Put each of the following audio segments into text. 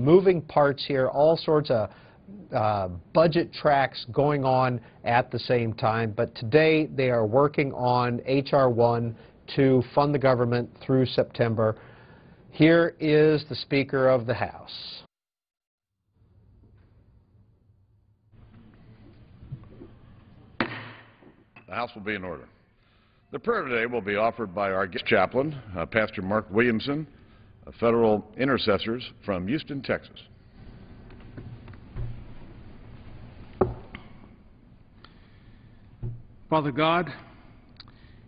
Moving parts here, all sorts of budget tracks going on at the same time, but today they are working on H.R. 1 to fund the government through September. Here is the Speaker of the House. The House will be in order. The prayer today will be offered by our guest chaplain, Pastor Mark Williamson, federal intercessors from Houston, Texas. Father God,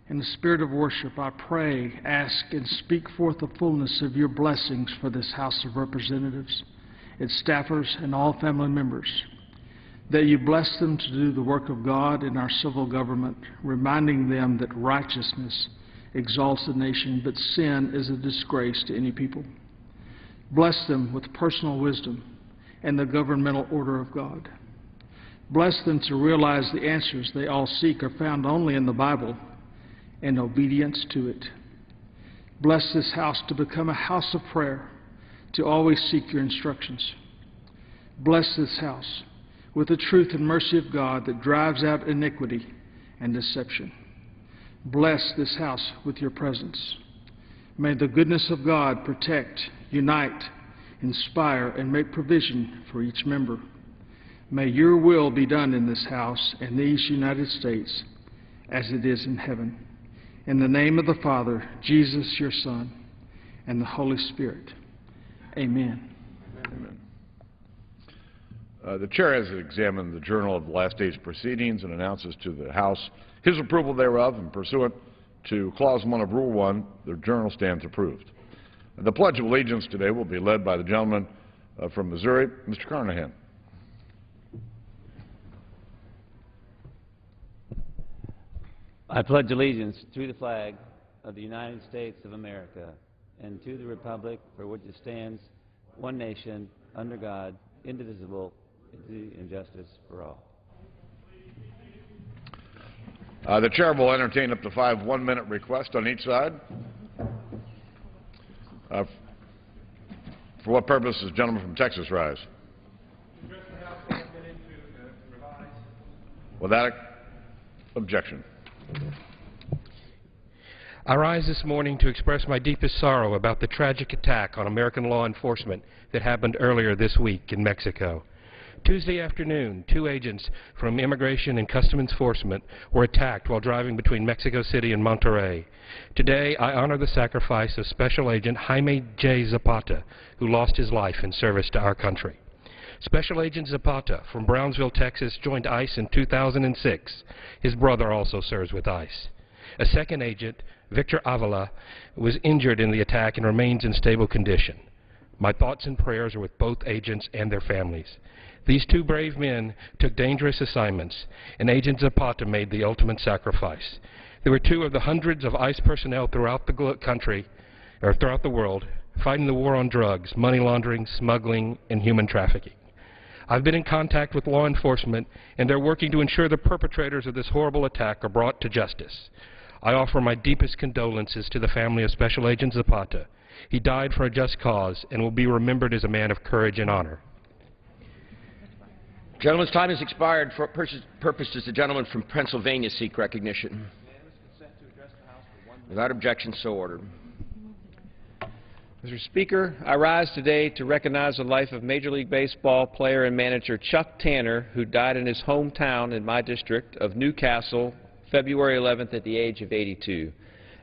in the spirit of worship, I pray, ask, and speak forth the fullness of your blessings for this House of Representatives, its staffers, and all family members, that you bless them to do the work of God in our civil government, reminding them that righteousness exalts a nation, but sin is a disgrace to any people. Bless them with personal wisdom and the governmental order of God. Bless them to realize the answers they all seek are found only in the Bible and obedience to it. Bless this house to become a house of prayer, to always seek your instructions. Bless this house with the truth and mercy of God that drives out iniquity and deception. Bless this house with your presence. May the goodness of God protect, unite, inspire, and make provision for each member. May your will be done in this house and these United States as it is in heaven. In the name of the Father, Jesus, your Son, and the Holy Spirit. Amen. Amen. The chair has examined the journal of the last day's proceedings and announces to the House his approval thereof, and pursuant to Clause 1 of Rule 1, the journal stands approved. The Pledge of Allegiance today will be led by the gentleman from Missouri, Mr. Carnahan. I pledge allegiance to the flag of the United States of America and to the republic for which it stands, one nation, under God, indivisible, with liberty and justice for all. The chair will entertain up to 5 one-minute requests on each side. For what purpose does the gentleman from Texas rise? Without objection. I rise this morning to express my deepest sorrow about the tragic attack on American law enforcement that happened earlier this week in Mexico. Tuesday afternoon, 2 agents from Immigration and Customs Enforcement were attacked while driving between Mexico City and Monterrey. Today, I honor the sacrifice of Special Agent Jaime J. Zapata, who lost his life in service to our country. Special Agent Zapata from Brownsville, Texas, joined ICE in 2006. His brother also serves with ICE. A second agent, Victor Avila, was injured in the attack and remains in stable condition. My thoughts and prayers are with both agents and their families. These 2 brave men took dangerous assignments, and Agent Zapata made the ultimate sacrifice. They were 2 of the hundreds of ICE personnel throughout the country, or throughout the world, fighting the war on drugs, money laundering, smuggling, and human trafficking. I've been in contact with law enforcement, and they're working to ensure the perpetrators of this horrible attack are brought to justice. I offer my deepest condolences to the family of Special Agent Zapata. He died for a just cause and will be remembered as a man of courage and honor. Gentleman's time has expired. For purpose does the gentleman from Pennsylvania seek recognition? Without objection, so ordered. Mr. Speaker, I rise today to recognize the life of Major League Baseball player and manager Chuck Tanner, who died in his hometown in my district of Newcastle, February 11th at the age of 82.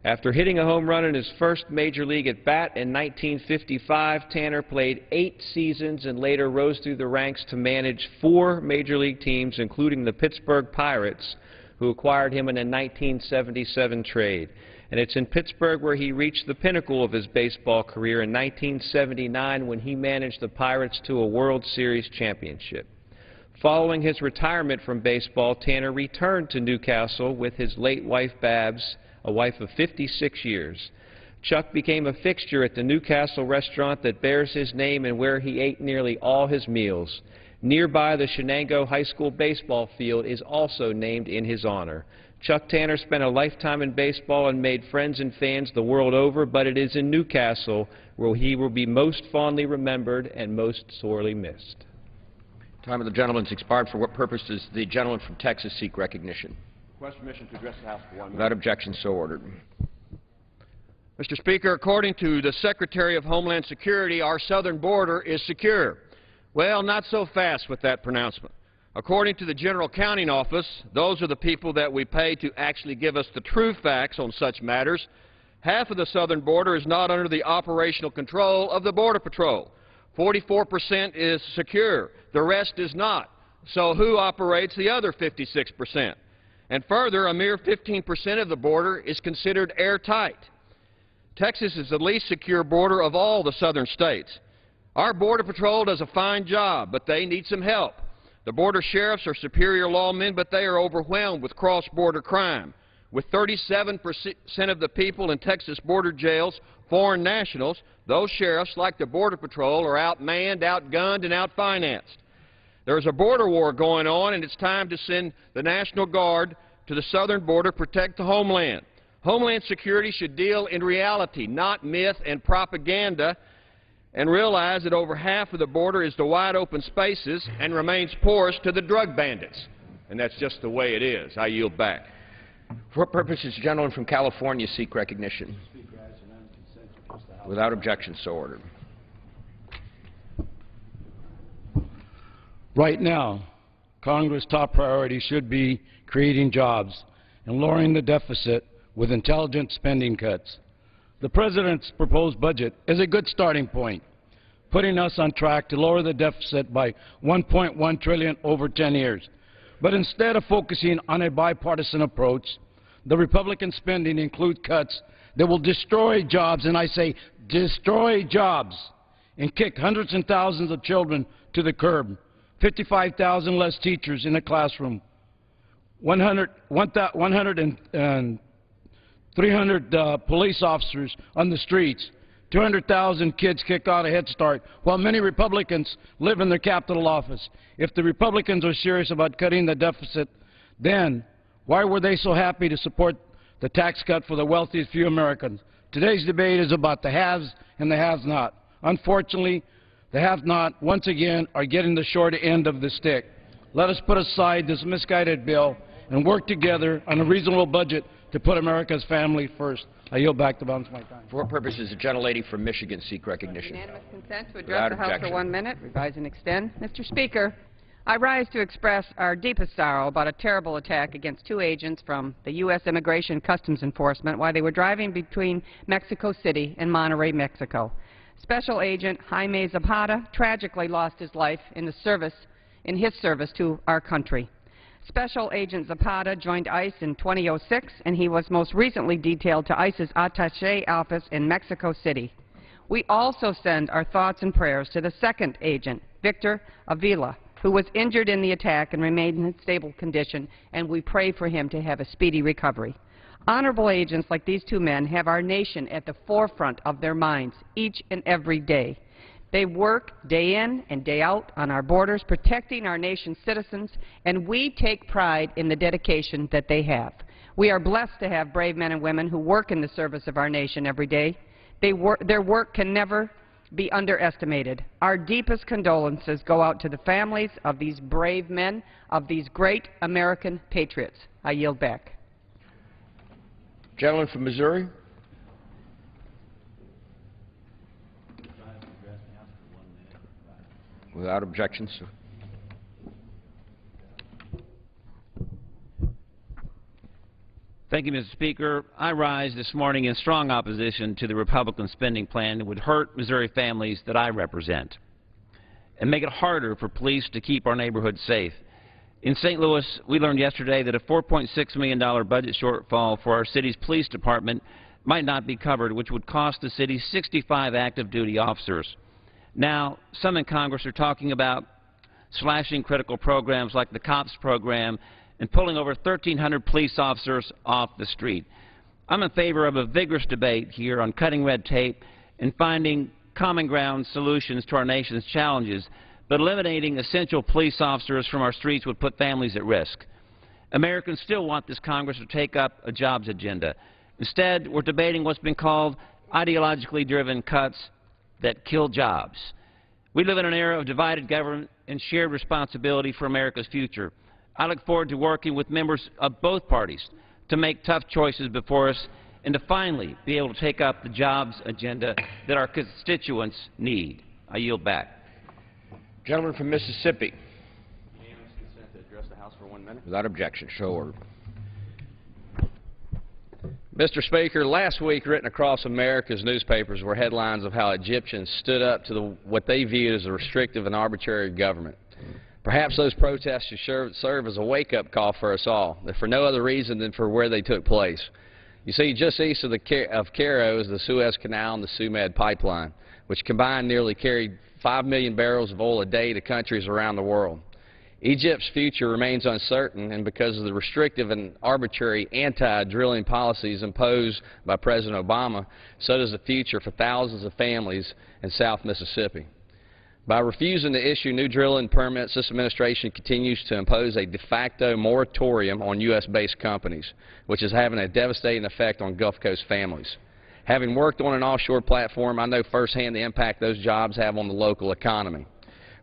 After hitting a home run in his first Major League at-bat in 1955, Tanner played 8 seasons and later rose through the ranks to manage 4 Major League teams, including the Pittsburgh Pirates, who acquired him in a 1977 trade. And it's in Pittsburgh where he reached the pinnacle of his baseball career in 1979 when he managed the Pirates to a World Series championship. Following his retirement from baseball, Tanner returned to Newcastle with his late wife Babs, a wife of 56 years. Chuck became a fixture at the Newcastle restaurant that bears his name and where he ate nearly all his meals. Nearby, the Shenango High School baseball field is also named in his honor. Chuck Tanner spent a lifetime in baseball and made friends and fans the world over, but it is in Newcastle where he will be most fondly remembered and most sorely missed. Time of the gentleman's expired. For what purpose does the gentleman from Texas seek recognition? Request permission to address the House for 1 minute. Without objection, so ordered. Mr. Speaker, according to the Secretary of Homeland Security, our southern border is secure. Well, not so fast with that pronouncement. According to the General Counting Office, those are the people that we pay to actually give us the true facts on such matters. Half of the southern border is not under the operational control of the Border Patrol. 44% is secure. The rest is not. So who operates the other 56%? And further, a mere 15% of the border is considered airtight. Texas is the least secure border of all the southern states. Our Border Patrol does a fine job, but they need some help. The border sheriffs are superior lawmen, but they are overwhelmed with cross-border crime. With 37% of the people in Texas border jails foreign nationals, those sheriffs, like the Border Patrol, are outmanned, outgunned, and outfinanced. There is a border war going on, and it's time to send the National Guard to the southern border to protect the homeland. Homeland Security should deal in reality, not myth and propaganda, and realize that over half of the border is the wide open spaces and remains porous to the drug bandits. And that's just the way it is. I yield back. For what purpose does the gentleman from California seek recognition? Without objection, so ordered. Right now, Congress' top priority should be creating jobs and lowering the deficit with intelligent spending cuts. The President's proposed budget is a good starting point, putting us on track to lower the deficit by $1.1 trillion over 10 years. But instead of focusing on a bipartisan approach, the Republican spending includes cuts that will destroy jobs, and I say destroy jobs, and kick hundreds and thousands of children to the curb, 55,000 less teachers in a classroom, 300 police officers on the streets, 200,000 kids kicked out of Head Start, while many Republicans live in their Capitol office. If the Republicans are serious about cutting the deficit, then why were they so happy to support the tax cut for the wealthiest few Americans? Today's debate is about the haves and the have-not. Unfortunately, the have-not, once again, are getting the short end of the stick. Let us put aside this misguided bill and work together on a reasonable budget to put America's family first. I yield back the balance of my time. For what purpose does the gentlelady from Michigan seek recognition? Unanimous consent to address the House for 1 minute. Revise and extend. Mr. Speaker, I rise to express our deepest sorrow about a terrible attack against two agents from the U.S. Immigration Customs Enforcement while they were driving between Mexico City and Monterrey, Mexico. Special Agent Jaime Zapata tragically lost his life in his service to our country. Special Agent Zapata joined ICE in 2006, and he was most recently detailed to ICE's attaché office in Mexico City. We also send our thoughts and prayers to the second agent, Victor Avila, who was injured in the attack and remained in stable condition, and we pray for him to have a speedy recovery. Honorable agents like these two men have our nation at the forefront of their minds each and every day. They work day in and day out on our borders, protecting our nation's citizens, and we take pride in the dedication that they have. We are blessed to have brave men and women who work in the service of our nation every day. Their work can never be underestimated. Our deepest condolences go out to the families of these brave men, of these great American patriots. I yield back. Gentleman from Missouri. Without objection, sir. Thank you, Mr. Speaker. I rise this morning in strong opposition to the Republican spending plan that would hurt Missouri families that I represent and make it harder for police to keep our neighborhoods safe. In St. Louis, we learned yesterday that a $4.6 million budget shortfall for our city's police department might not be covered, which would cost the city 65 active duty officers. Now, some in Congress are talking about slashing critical programs like the COPS program and pulling over 1,300 police officers off the street. I'm in favor of a vigorous debate here on cutting red tape and finding common ground solutions to our nation's challenges, but eliminating essential police officers from our streets would put families at risk. Americans still want this Congress to take up a jobs agenda. Instead, we're debating what's been called ideologically driven cuts that kill jobs. We live in an era of divided government and shared responsibility for America's future. I look forward to working with members of both parties to make tough choices before us and to finally be able to take up the jobs agenda that our constituents need. I yield back. Gentleman from Mississippi. Unanimous consent to address the House for 1 minute. Without objection, so ordered. Mr. Speaker, last week written across America's newspapers were headlines of how Egyptians stood up to what they viewed as a restrictive and arbitrary government. Perhaps those protests should serve as a wake-up call for us all, if for no other reason than for where they took place. You see, just east of Cairo is the Suez Canal and the Sumed Pipeline, which combined nearly carried 5 million barrels of oil a day to countries around the world. Egypt's future remains uncertain, and because of the restrictive and arbitrary anti-drilling policies imposed by President Obama, so does the future for thousands of families in South Mississippi. By refusing to issue new drilling permits, this administration continues to impose a de facto moratorium on U.S.-based companies, which is having a devastating effect on Gulf Coast families. Having worked on an offshore platform, I know firsthand the impact those jobs have on the local economy.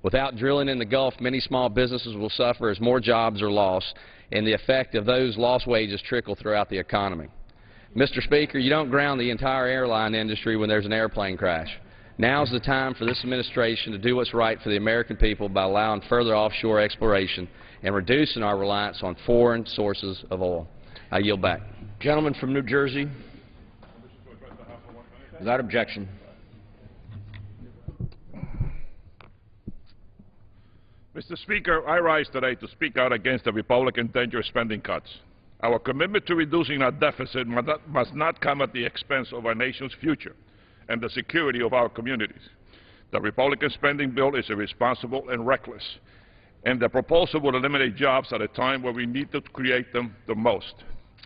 Without drilling in the Gulf, many small businesses will suffer as more jobs are lost, and the effect of those lost wages trickle throughout the economy. Mr. Speaker, you don't ground the entire airline industry when there's an airplane crash. Now's the time for this administration to do what's right for the American people by allowing further offshore exploration and reducing our reliance on foreign sources of oil. I yield back. Gentleman from New Jersey. Without objection. Mr. Speaker, I rise today to speak out against the Republican dangerous spending cuts. Our commitment to reducing our deficit must not come at the expense of our nation's future and the security of our communities. The Republican spending bill is irresponsible and reckless, and the proposal would eliminate jobs at a time where we need to create them the most.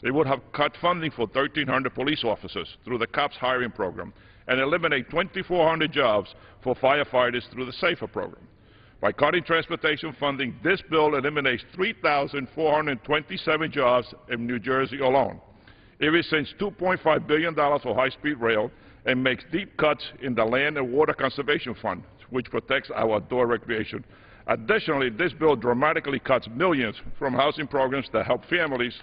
It would have cut funding for 1,300 police officers through the COPS hiring program and eliminate 2,400 jobs for firefighters through the SAFER program. By cutting transportation funding, this bill eliminates 3,427 jobs in New Jersey alone. It rescinds $2.5 billion for high-speed rail and makes deep cuts in the Land and Water Conservation Fund, which protects our outdoor recreation. Additionally, this bill dramatically cuts millions from housing programs that help families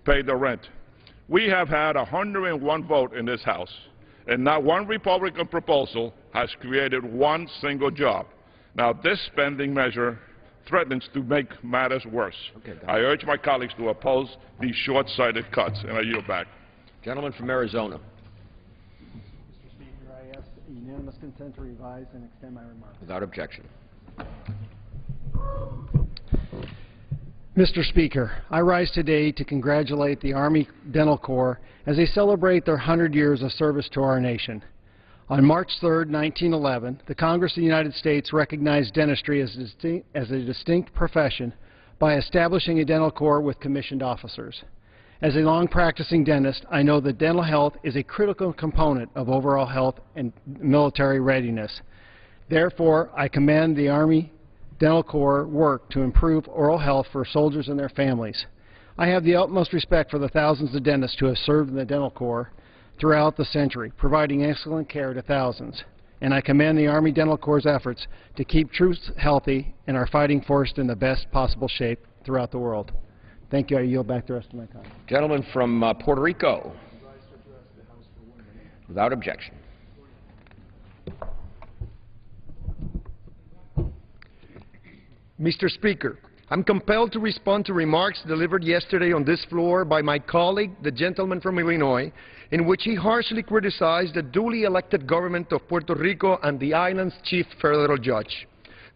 pay their rent. We have had 101 votes in this House, and not one Republican proposal has created one single job. Now, this spending measure threatens to make matters worse. I urge my colleagues to oppose these short-sighted cuts, and I yield back. Gentleman from Arizona. Mr. Speaker, I ask unanimous consent to revise and extend my remarks. Without objection. Mr. Speaker, I rise today to congratulate the Army Dental Corps as they celebrate their 100 years of service to our nation. On March 3, 1911, the Congress of the United States recognized dentistry as a distinct profession by establishing a dental corps with commissioned officers. As a long-practicing dentist, I know that dental health is a critical component of overall health and military readiness. Therefore, I commend the Army Dental Corps work to improve oral health for soldiers and their families. I have the utmost respect for the thousands of dentists who have served in the Dental Corps throughout the century, providing excellent care to thousands. And I commend the Army Dental Corps' efforts to keep troops healthy and our fighting force in the best possible shape throughout the world. Thank you. I yield back the rest of my time. Gentleman from Puerto Rico. Without objection. Mr. Speaker, I'm compelled to respond to remarks delivered yesterday on this floor by my colleague, the gentleman from Illinois, in which he harshly criticized the duly elected government of Puerto Rico and the island's chief federal judge.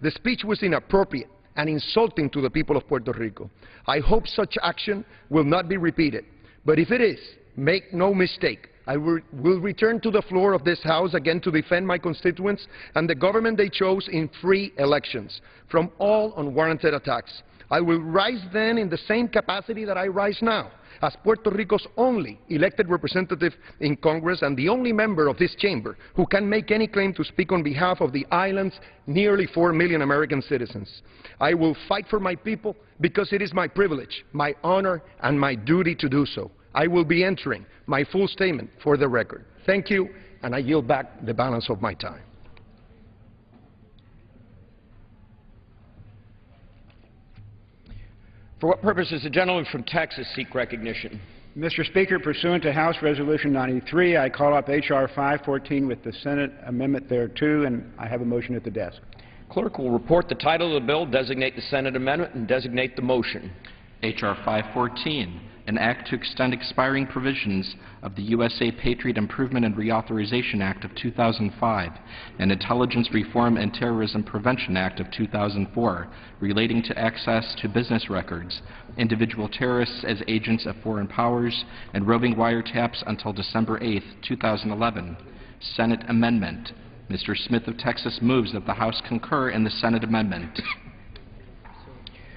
The speech was inappropriate and insulting to the people of Puerto Rico. I hope such action will not be repeated. But if it is, make no mistake, I will return to the floor of this House again to defend my constituents and the government they chose in free elections from all unwarranted attacks. I will rise then in the same capacity that I rise now, as Puerto Rico's only elected representative in Congress and the only member of this chamber who can make any claim to speak on behalf of the island's nearly 4 million American citizens. I will fight for my people because it is my privilege, my honor, and my duty to do so. I will be entering my full statement for the record. Thank you, and I yield back the balance of my time. For what purpose does the gentleman from Texas seek recognition? Mr. Speaker, pursuant to House Resolution 93, I call up H.R. 514 with the Senate amendment thereto, and I have a motion at the desk. Clerk will report the title of the bill, designate the Senate amendment, and designate the motion. H.R. 514, an act to extend expiring provisions of the USA Patriot Improvement and Reauthorization Act of 2005 and Intelligence Reform and Terrorism Prevention Act of 2004 relating to access to business records, individual terrorists as agents of foreign powers, and roving wiretaps until December 8, 2011. Senate Amendment. Mr. Smith of Texas moves that the House concur in the Senate amendment.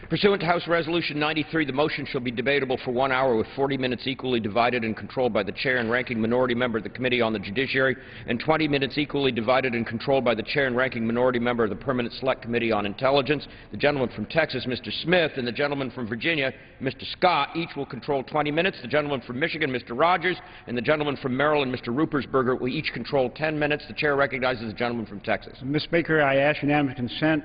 Pursuant to House Resolution 93, the motion shall be debatable for 1 hour with 40 minutes equally divided and controlled by the Chair and Ranking Minority Member of the Committee on the Judiciary, and 20 minutes equally divided and controlled by the Chair and Ranking Minority Member of the Permanent Select Committee on Intelligence. The gentleman from Texas, Mr. Smith, and the gentleman from Virginia, Mr. Scott, each will control 20 minutes. The gentleman from Michigan, Mr. Rogers, and the gentleman from Maryland, Mr. Ruppersberger, will each control 10 minutes. The Chair recognizes the gentleman from Texas. Mr. Speaker, I ask unanimous consent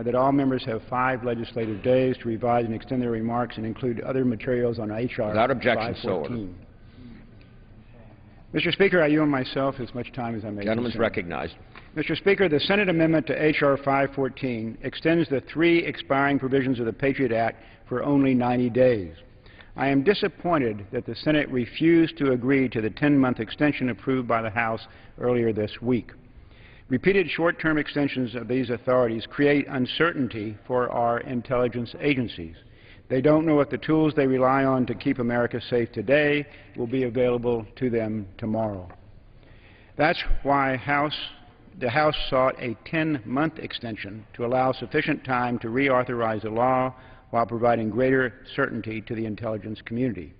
that all members have 5 legislative days to revise and extend their remarks and include other materials on H.R. Without objection, 514. Mr. Speaker, I yield myself as much time as I may. Gentleman's recognized. Mr. Speaker, the Senate amendment to H.R. 514 extends the 3 expiring provisions of the Patriot Act for only 90 days. I am disappointed that the Senate refused to agree to the 10-month extension approved by the House earlier this week. Repeated short-term extensions of these authorities create uncertainty for our intelligence agencies. They don't know if the tools they rely on to keep America safe today will be available to them tomorrow. That's why the House sought a 10-month extension to allow sufficient time to reauthorize the law while providing greater certainty to the intelligence community.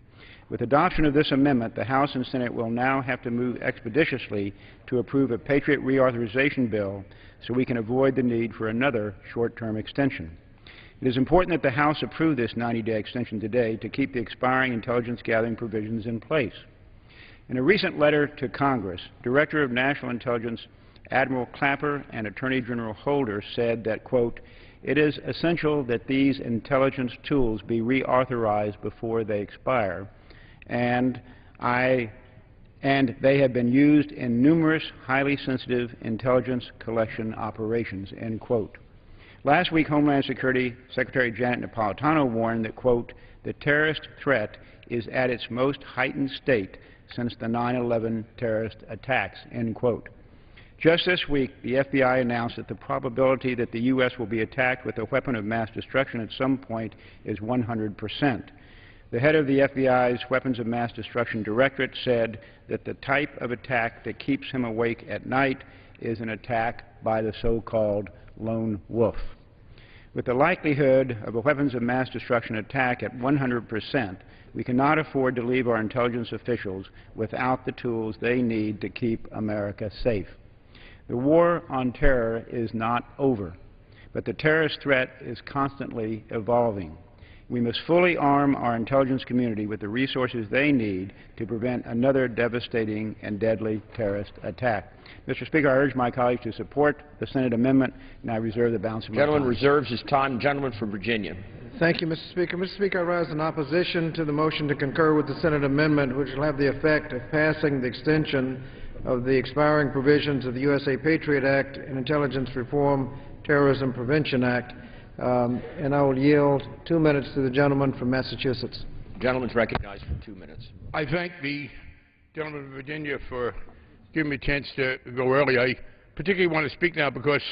With adoption of this amendment, the House and Senate will now have to move expeditiously to approve a Patriot reauthorization bill so we can avoid the need for another short-term extension. It is important that the House approve this 90-day extension today to keep the expiring intelligence gathering provisions in place. In a recent letter to Congress, Director of National Intelligence Admiral Clapper and Attorney General Holder said that, quote, "It is essential that these intelligence tools be reauthorized before they expire, and they have been used in numerous highly sensitive intelligence collection operations," end quote. Last week, Homeland Security Secretary Janet Napolitano warned that, quote, "The terrorist threat is at its most heightened state since the 9/11 terrorist attacks," end quote. Just this week, the FBI announced that the probability that the U.S. will be attacked with a weapon of mass destruction at some point is 100%. The head of the FBI's Weapons of Mass Destruction Directorate said that the type of attack that keeps him awake at night is an attack by the so-called lone wolf. With the likelihood of a weapons of mass destruction attack at 100%, we cannot afford to leave our intelligence officials without the tools they need to keep America safe. The war on terror is not over, but the terrorist threat is constantly evolving. We must fully arm our intelligence community with the resources they need to prevent another devastating and deadly terrorist attack. Mr. Speaker, I urge my colleagues to support the Senate amendment, and I reserve the balance of my time. Gentleman reserves his time. Gentleman from Virginia. Thank you, Mr. Speaker. Mr. Speaker, I rise in opposition to the motion to concur with the Senate amendment, which will have the effect of passing the extension of the expiring provisions of the USA Patriot Act and Intelligence Reform Terrorism Prevention Act. And I will yield 2 minutes to the gentleman from Massachusetts. The gentleman is recognized for 2 minutes. I thank the gentleman from Virginia for giving me a chance to go early. I particularly want to speak now because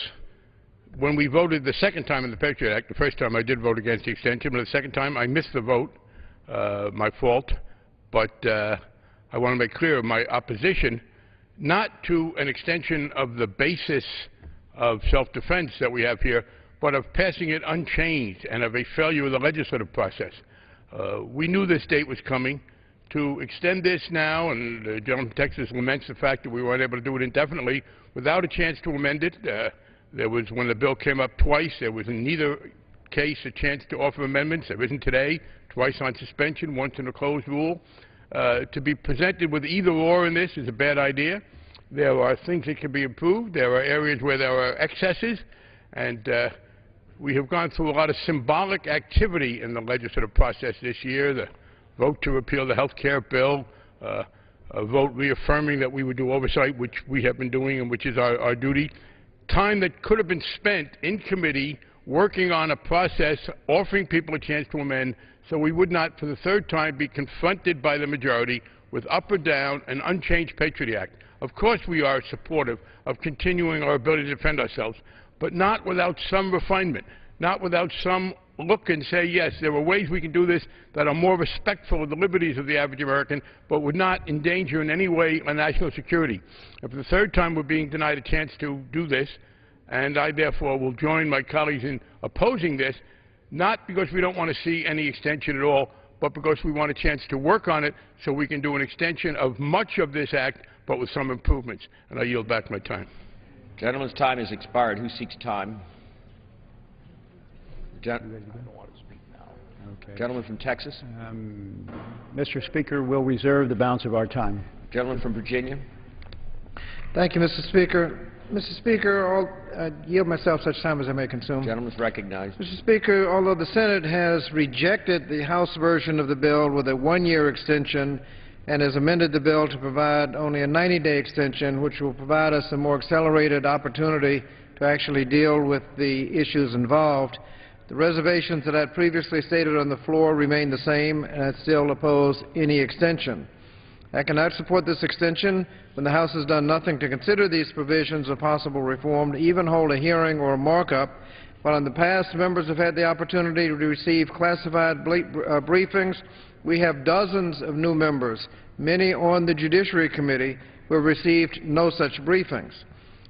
when we voted the second time in the Patriot Act, the first time I did vote against the extension, but the second time I missed the vote, my fault. But I want to make clear my opposition, not to an extension of the basis of self-defense that we have here, but of passing it unchanged and of a failure of the legislative process. We knew this date was coming. To extend this now, and the gentleman from Texas laments the fact that we weren't able to do it indefinitely without a chance to amend it. There was, when the bill came up twice, there was in neither case a chance to offer amendments. There isn't today, twice on suspension, once in a closed rule. To be presented with either or in this is a bad idea. There are things that can be improved. There are areas where there are excesses, and we have gone through a lot of symbolic activity in the legislative process this year. The vote to repeal the health care bill, a vote reaffirming that we would do oversight, which we have been doing and which is our duty. Time that could have been spent in committee working on a process, offering people a chance to amend, so we would not, for the third time, be confronted by the majority with up or down an unchanged Patriot Act. Of course we are supportive of continuing our ability to defend ourselves, but not without some refinement, not without some look and say, yes, there are ways we can do this that are more respectful of the liberties of the average American, but would not endanger in any way our national security. And for the third time, we're being denied a chance to do this, and I therefore will join my colleagues in opposing this, not because we don't want to see any extension at all, but because we want a chance to work on it so we can do an extension of much of this act, but with some improvements. And I yield back my time. Gentleman's time has expired. Who seeks time? Gentleman from Texas. Mr. Speaker, we'll reserve the balance of our time. Gentleman from Virginia. Thank you, Mr. Speaker. Mr. Speaker, I'll yield myself such time as I may consume. Gentleman's recognized. Mr. Speaker, although the Senate has rejected the House version of the bill with a one-year extension and has amended the bill to provide only a 90-day extension, which will provide us a more accelerated opportunity to actually deal with the issues involved, the reservations that I had previously stated on the floor remain the same, and I still oppose any extension. I cannot support this extension when the House has done nothing to consider these provisions of possible reform, to even hold a hearing or a markup, while in the past members have had the opportunity to receive classified briefings. We have dozens of new members, many on the Judiciary Committee, who have received no such briefings.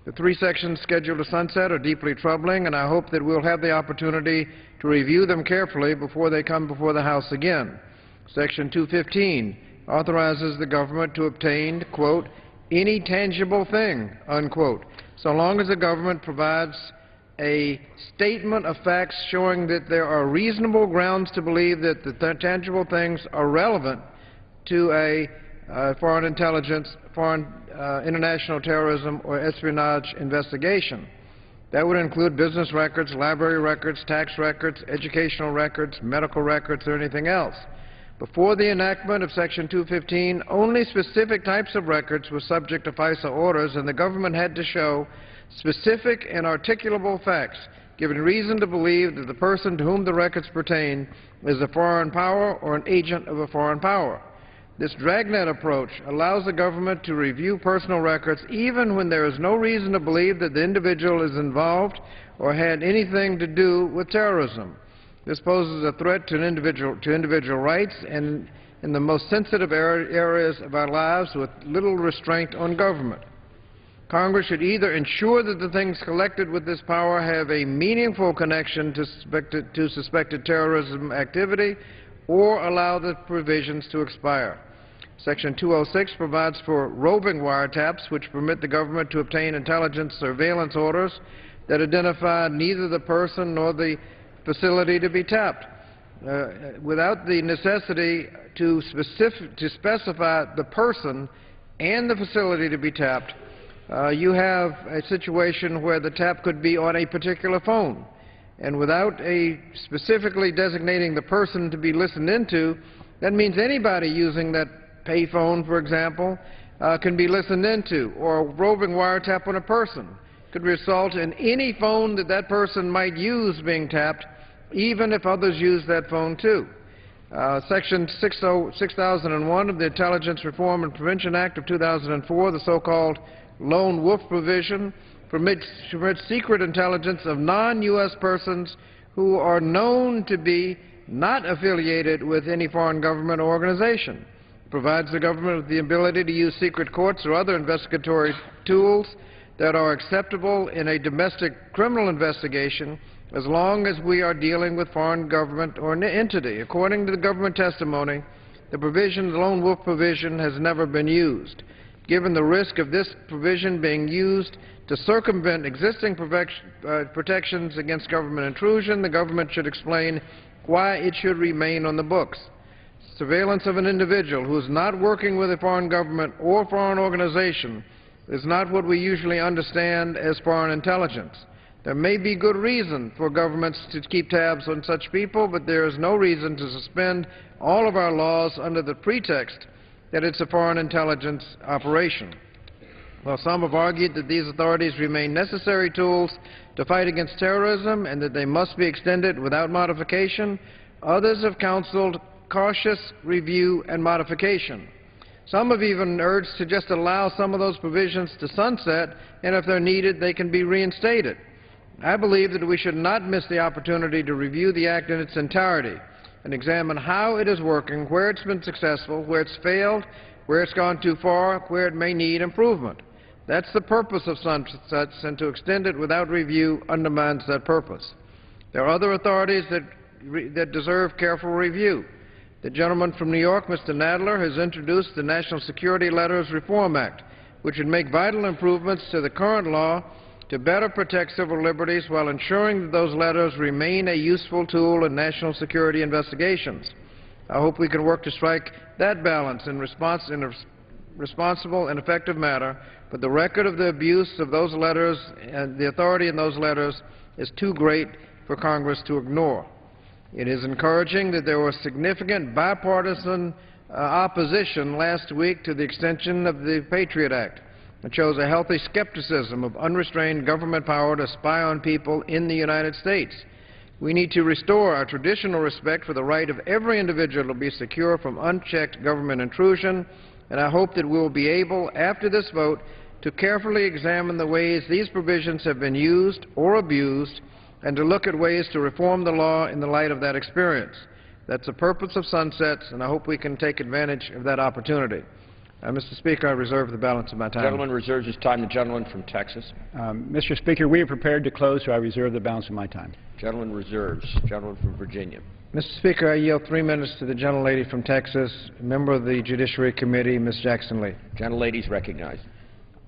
The three sections scheduled to sunset are deeply troubling, and I hope that we'll have the opportunity to review them carefully before they come before the House again. Section 215 authorizes the government to obtain, quote, any tangible thing, unquote, so long as the government provides a statement of facts showing that there are reasonable grounds to believe that the tangible things are relevant to a foreign intelligence, international terrorism, or espionage investigation. That would include business records, library records, tax records, educational records, medical records, or anything else. Before the enactment of Section 215, only specific types of records were subject to FISA orders, and the government had to show specific and articulable facts, giving reason to believe that the person to whom the records pertain is a foreign power or an agent of a foreign power. This dragnet approach allows the government to review personal records even when there is no reason to believe that the individual is involved or had anything to do with terrorism. This poses a threat to individual rights and in the most sensitive areas of our lives with little restraint on government. Congress should either ensure that the things collected with this power have a meaningful connection to suspected terrorism activity or allow the provisions to expire. Section 206 provides for roving wiretaps, which permit the government to obtain intelligence surveillance orders that identify neither the person nor the facility to be tapped, without the necessity to specify the person and the facility to be tapped. You have a situation where the tap could be on a particular phone, and without specifically designating the person to be listened into, that means anybody using that pay phone, for example, can be listened into, or a roving wiretap on a person could result in any phone that that person might use being tapped, even if others use that phone too. Section 6001 of the Intelligence Reform and Prevention Act of 2004, the so-called lone wolf provision, permits secret intelligence of non-U.S. persons who are known to be not affiliated with any foreign government or organization. It provides the government with the ability to use secret courts or other investigatory tools that are acceptable in a domestic criminal investigation as long as we are dealing with foreign government or entity. According to the government testimony, the lone wolf provision has never been used. Given the risk of this provision being used to circumvent existing protections against government intrusion, the government should explain why it should remain on the books. Surveillance of an individual who is not working with a foreign government or foreign organization is not what we usually understand as foreign intelligence. There may be good reason for governments to keep tabs on such people, but there is no reason to suspend all of our laws under the pretext that it's a foreign intelligence operation. While some have argued that these authorities remain necessary tools to fight against terrorism and that they must be extended without modification, others have counseled cautious review and modification. Some have even urged to just allow some of those provisions to sunset, and if they're needed, they can be reinstated. I believe that we should not miss the opportunity to review the Act in its entirety and examine how it is working, where it's been successful, where it's failed, where it's gone too far, where it may need improvement. That's the purpose of sunsets, and to extend it without review undermines that purpose. There are other authorities that deserve careful review. The gentleman from New York, Mr. Nadler, has introduced the National Security Letters Reform Act, which would make vital improvements to the current law to better protect civil liberties while ensuring that those letters remain a useful tool in national security investigations. I hope we can work to strike that balance in a responsible and effective manner, but the record of the abuse of those letters and the authority in those letters is too great for Congress to ignore. It is encouraging that there was significant bipartisan opposition last week to the extension of the Patriot Act. It shows a healthy skepticism of unrestrained government power to spy on people in the United States. We need to restore our traditional respect for the right of every individual to be secure from unchecked government intrusion, and I hope that we will be able, after this vote, to carefully examine the ways these provisions have been used or abused, and to look at ways to reform the law in the light of that experience. That's the purpose of sunsets, and I hope we can take advantage of that opportunity. Mr. Speaker, I reserve the balance of my time. The gentleman reserves his time. The gentleman from Texas. Mr. Speaker, we are prepared to close, so I reserve the balance of my time. Gentleman reserves. Gentleman from Virginia. Mr. Speaker, I yield 3 minutes to the gentlelady from Texas, member of the Judiciary Committee, Ms. Jackson Lee. Gentlelady is recognized.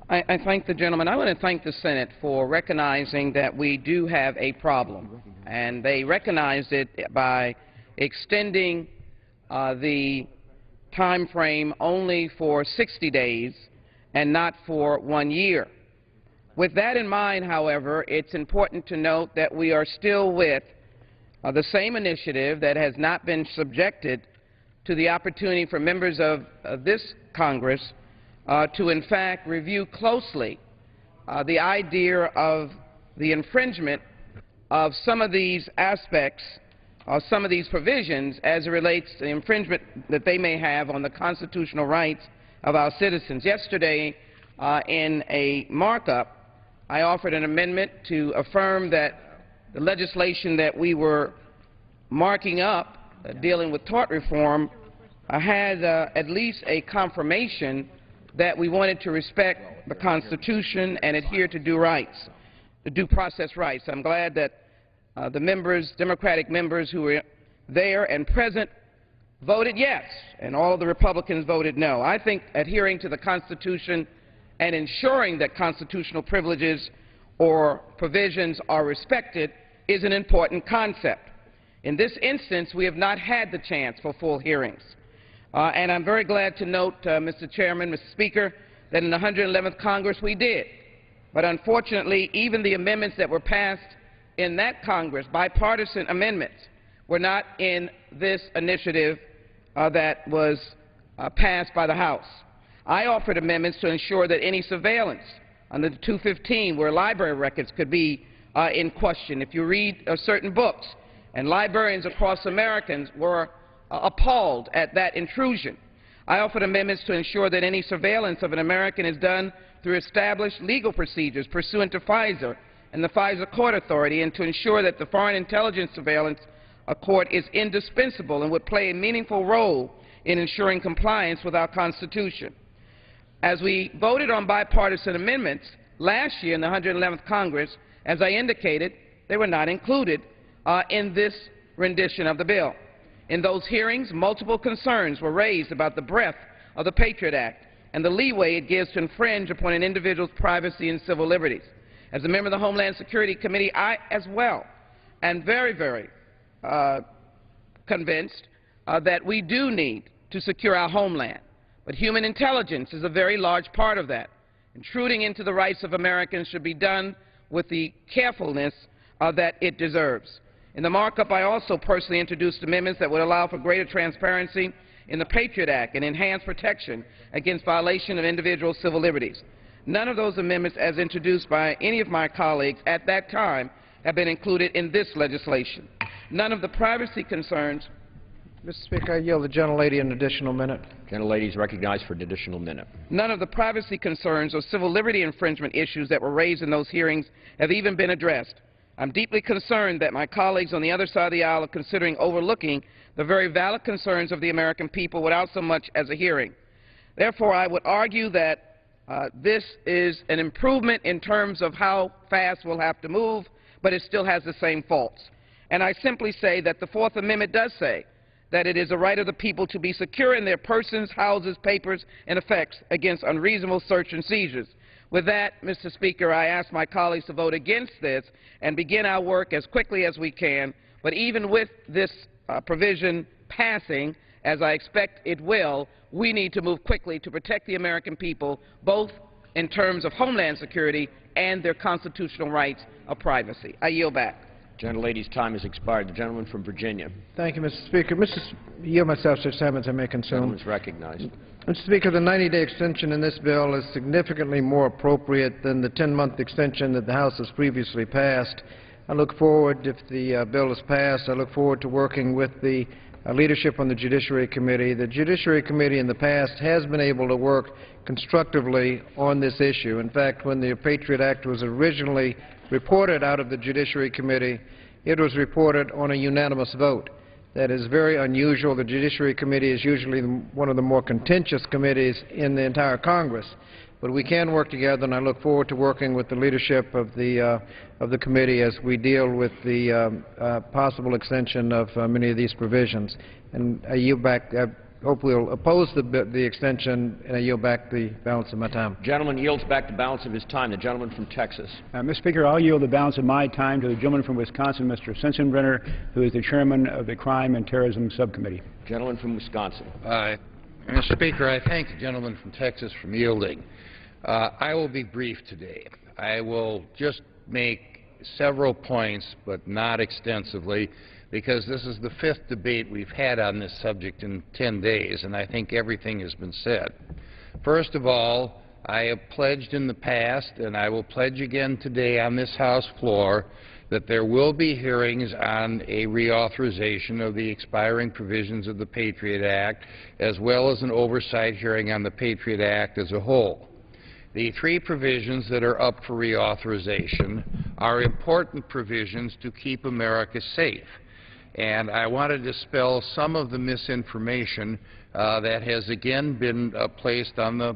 I thank the gentleman. I want to thank the Senate for recognizing that we do have a problem, and they recognized it by extending the time frame only for 60 days and not for 1 year. With that in mind, however, it's important to note that we are still with the same initiative that has not been subjected to the opportunity for members of this Congress to in fact review closely the idea of the infringement of some of these aspects, some of these provisions as it relates to the infringement that they may have on the constitutional rights of our citizens. Yesterday, in a markup, I offered an amendment to affirm that the legislation that we were marking up dealing with tort reform had at least a confirmation that we wanted to respect the Constitution and adhere to due process rights. I'm glad that the members, Democratic members who were there and present, voted yes, and all of the Republicans voted no. I think adhering to the Constitution and ensuring that constitutional privileges or provisions are respected is an important concept. In this instance, we have not had the chance for full hearings. And I'm very glad to note, Mr. Chairman, Mr. Speaker, that in the 111th Congress we did. But unfortunately, even the amendments that were passed in that Congress, bipartisan amendments, were not in this initiative that was passed by the House. I offered amendments to ensure that any surveillance under the 215 where library records could be in question. If you read certain books, and librarians across Americans were appalled at that intrusion. I offered amendments to ensure that any surveillance of an American is done through established legal procedures pursuant to FISA and the FISA Court Authority, and to ensure that the Foreign Intelligence Surveillance Court is indispensable and would play a meaningful role in ensuring compliance with our Constitution. As we voted on bipartisan amendments, Last year in the 111th Congress, as I indicated, they were not included in this rendition of the bill. In those hearings, multiple concerns were raised about the breadth of the Patriot Act and the leeway it gives to infringe upon an individual's privacy and civil liberties. As a member of the Homeland Security Committee, I as well am very, very convinced that we do need to secure our homeland. But human intelligence is a very large part of that. Intruding into the rights of Americans should be done with the carefulness that it deserves. In the markup, I also personally introduced amendments that would allow for greater transparency in the Patriot Act and enhance protection against violation of individual civil liberties. None of those amendments, as introduced by any of my colleagues at that time, have been included in this legislation. None of the privacy concerns. Mr. Speaker, I yield the gentlelady an additional minute. Gentlelady is recognized for an additional minute. None of the privacy concerns or civil liberty infringement issues that were raised in those hearings have even been addressed. I'm deeply concerned that my colleagues on the other side of the aisle are considering overlooking the very valid concerns of the American people without so much as a hearing. Therefore, I would argue that this is an improvement in terms of how fast we'll have to move, but it still has the same faults. And I simply say that the Fourth Amendment does say that it is a right of the people to be secure in their persons, houses, papers, and effects against unreasonable search and seizures. With that, Mr. Speaker, I ask my colleagues to vote against this and begin our work as quickly as we can. But even with this provision passing, as I expect it will, we need to move quickly to protect the American people, both in terms of homeland security and their constitutional rights of privacy. I yield back. Gentlelady's time has expired. The gentleman from Virginia. Thank you, Mr. Speaker. Yield myself such time as I may consume. Gentleman is recognized. Mr. Speaker, the 90-day extension in this bill is significantly more appropriate than the 10-month extension that the House has previously passed. I look forward, if the bill is passed, I look forward to working with the leadership on the Judiciary Committee. The Judiciary Committee in the past has been able to work constructively on this issue. In fact, when the Patriot Act was originally reported out of the Judiciary Committee, it was reported on a unanimous vote. That is very unusual. The Judiciary Committee is usually one of the more contentious committees in the entire Congress. But we can work together, and I look forward to working with the leadership of the committee as we deal with the possible extension of many of these provisions. And I yield back. I hope we'll oppose the extension, and I yield back the balance of my time. Gentleman yields back the balance of his time. The gentleman from Texas. Mr. Speaker, I'll yield the balance of my time to the gentleman from Wisconsin, Mr. Sensenbrenner, who is the chairman of the Crime and Terrorism Subcommittee. Gentleman from Wisconsin. Mr. Speaker, I thank the gentleman from Texas for yielding. I will be brief today. I will just make several points, but not extensively, because this is the fifth debate we've had on this subject in 10 days, and I think everything has been said. First of all, I have pledged in the past, and I will pledge again today on this House floor, that there will be hearings on a reauthorization of the expiring provisions of the Patriot Act, as well as an oversight hearing on the Patriot Act as a whole. The three provisions that are up for reauthorization are important provisions to keep America safe. And I want to dispel some of the misinformation that has again been placed on the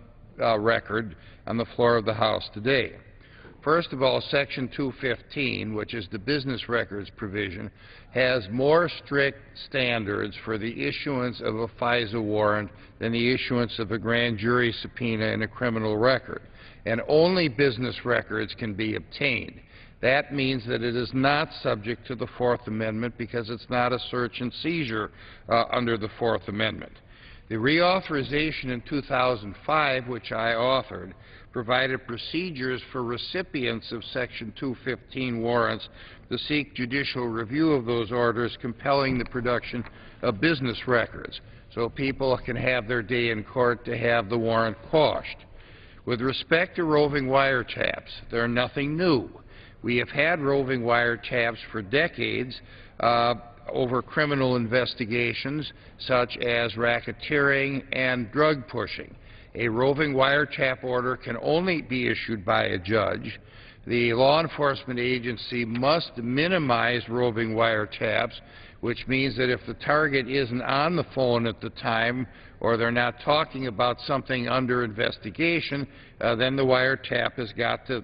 record on the floor of the House today. First of all, Section 215, which is the business records provision, has more strict standards for the issuance of a FISA warrant than the issuance of a grand jury subpoena in a criminal record. And only business records can be obtained. That means that it is not subject to the Fourth Amendment because it's not a search and seizure under the Fourth Amendment. The reauthorization in 2005, which I authored, provided procedures for recipients of Section 215 warrants to seek judicial review of those orders compelling the production of business records, so people can have their day in court to have the warrant quashed. With respect to roving wiretaps, they're nothing new. We have had roving wiretaps for decades over criminal investigations such as racketeering and drug pushing. A roving wiretap order can only be issued by a judge. The law enforcement agency must minimize roving wiretaps, which means that if the target isn't on the phone at the time or they're not talking about something under investigation, then the wiretap has got to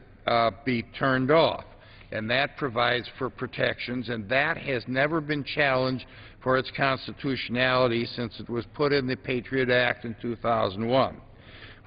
be turned off. And that provides for protections, and that has never been challenged for its constitutionality since it was put in the Patriot Act in 2001.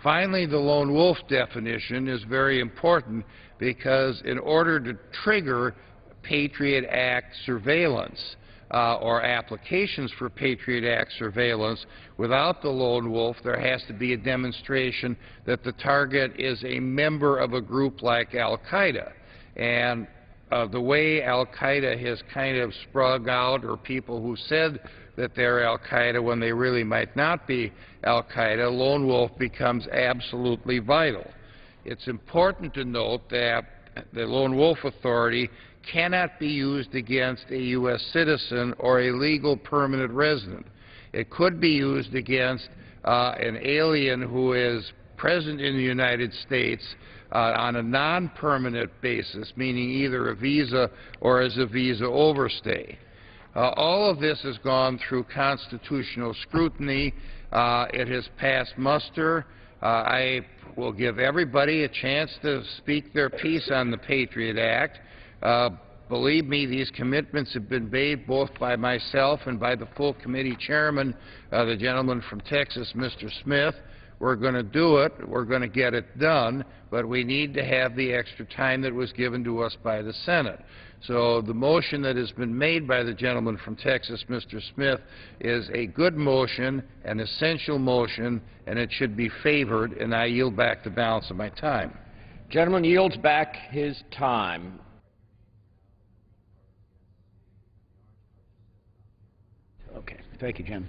Finally, the lone wolf definition is very important because in order to trigger Patriot Act surveillance or applications for Patriot Act surveillance, without the lone wolf, there has to be a demonstration that the target is a member of a group like al-Qaeda. And the way al-Qaeda has kind of sprung out, or people who said that they're al-Qaeda when they really might not be al-Qaeda, lone wolf becomes absolutely vital. It's important to note that the lone wolf authority cannot be used against a U.S. citizen or a legal permanent resident. It could be used against an alien who is present in the United States on a non-permanent basis, meaning either a visa or as a visa overstay. All of this has gone through constitutional scrutiny. It has passed muster. I will give everybody a chance to speak their piece on the Patriot Act. Believe me, these commitments have been made both by myself and by the full committee chairman, the gentleman from Texas, Mr. Smith. We're going to do it. We're going to get it done, but we need to have the extra time that was given to us by the Senate. So the motion that has been made by the gentleman from Texas, Mr. Smith, is a good motion, an essential motion, and it should be favored, and I yield back the balance of my time. Gentleman yields back his time. Okay. Thank you, Jim.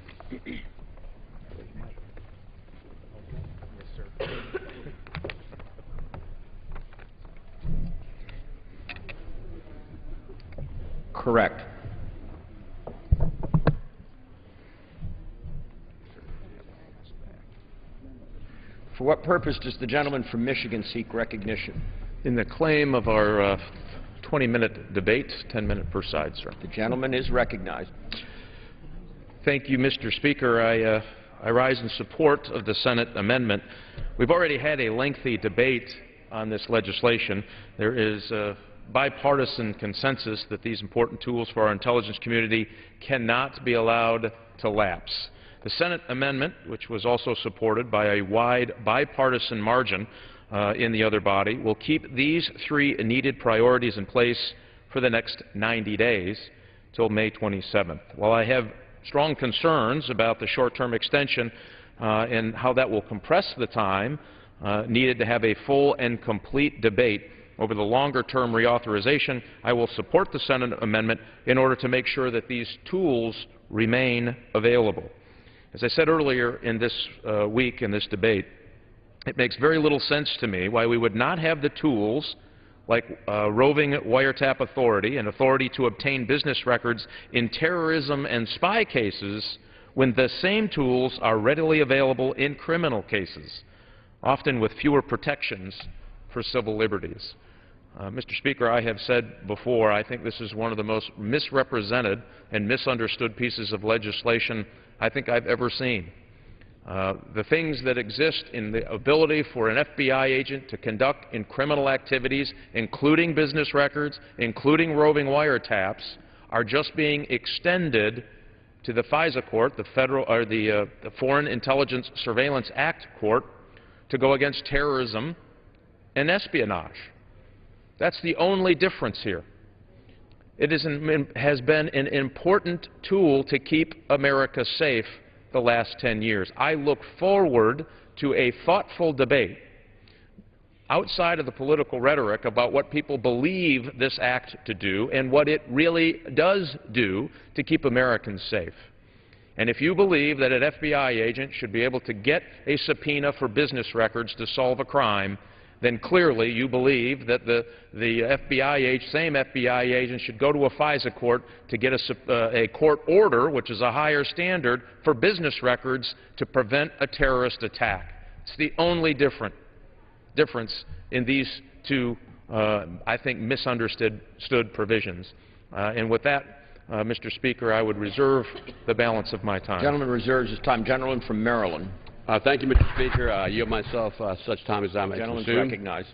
Correct. For what purpose does the gentleman from Michigan seek recognition? In the claim of our 20-minute debate, 10-minute per side, sir. The gentleman is recognized. Thank you, Mr. Speaker. I rise in support of the Senate amendment. We've already had a lengthy debate on this legislation. There is a bipartisan consensus that these important tools for our intelligence community cannot be allowed to lapse. The Senate amendment, which was also supported by a wide bipartisan margin in the other body, will keep these three needed priorities in place for the next 90 days till May 27th. While I have strong concerns about the short-term extension and how that will compress the time needed to have a full and complete debate over the longer-term reauthorization, I will support the Senate amendment in order to make sure that these tools remain available. As I said earlier in this week, in this debate, it makes very little sense to me why we would not have the tools like roving wiretap authority and authority to obtain business records in terrorism and spy cases when the same tools are readily available in criminal cases, often with fewer protections for civil liberties. Mr. Speaker, I have said before, I think this is one of the most misrepresented and misunderstood pieces of legislation I think I've ever seen. The things that exist in the ability for an FBI agent to conduct in criminal activities, including business records, including roving wiretaps, are just being extended to the FISA court, the Foreign Intelligence Surveillance Act court, to go against terrorism and espionage. That's the only difference here. It has been an important tool to keep America safe the last 10 years. I look forward to a thoughtful debate outside of the political rhetoric about what people believe this act to do and what it really does do to keep Americans safe. And if you believe that an FBI agent should be able to get a subpoena for business records to solve a crime, then clearly you believe that the same FBI agent should go to a FISA court to get a court order, which is a higher standard, for business records to prevent a terrorist attack. It's the only difference in these two I think, misunderstood provisions. And with that, Mr. Speaker, I would reserve the balance of my time. Gentleman reserves his time. Gentleman from Maryland. Thank you, Mr. Speaker. I yield myself such time as I may Gentleman's consume. recognized.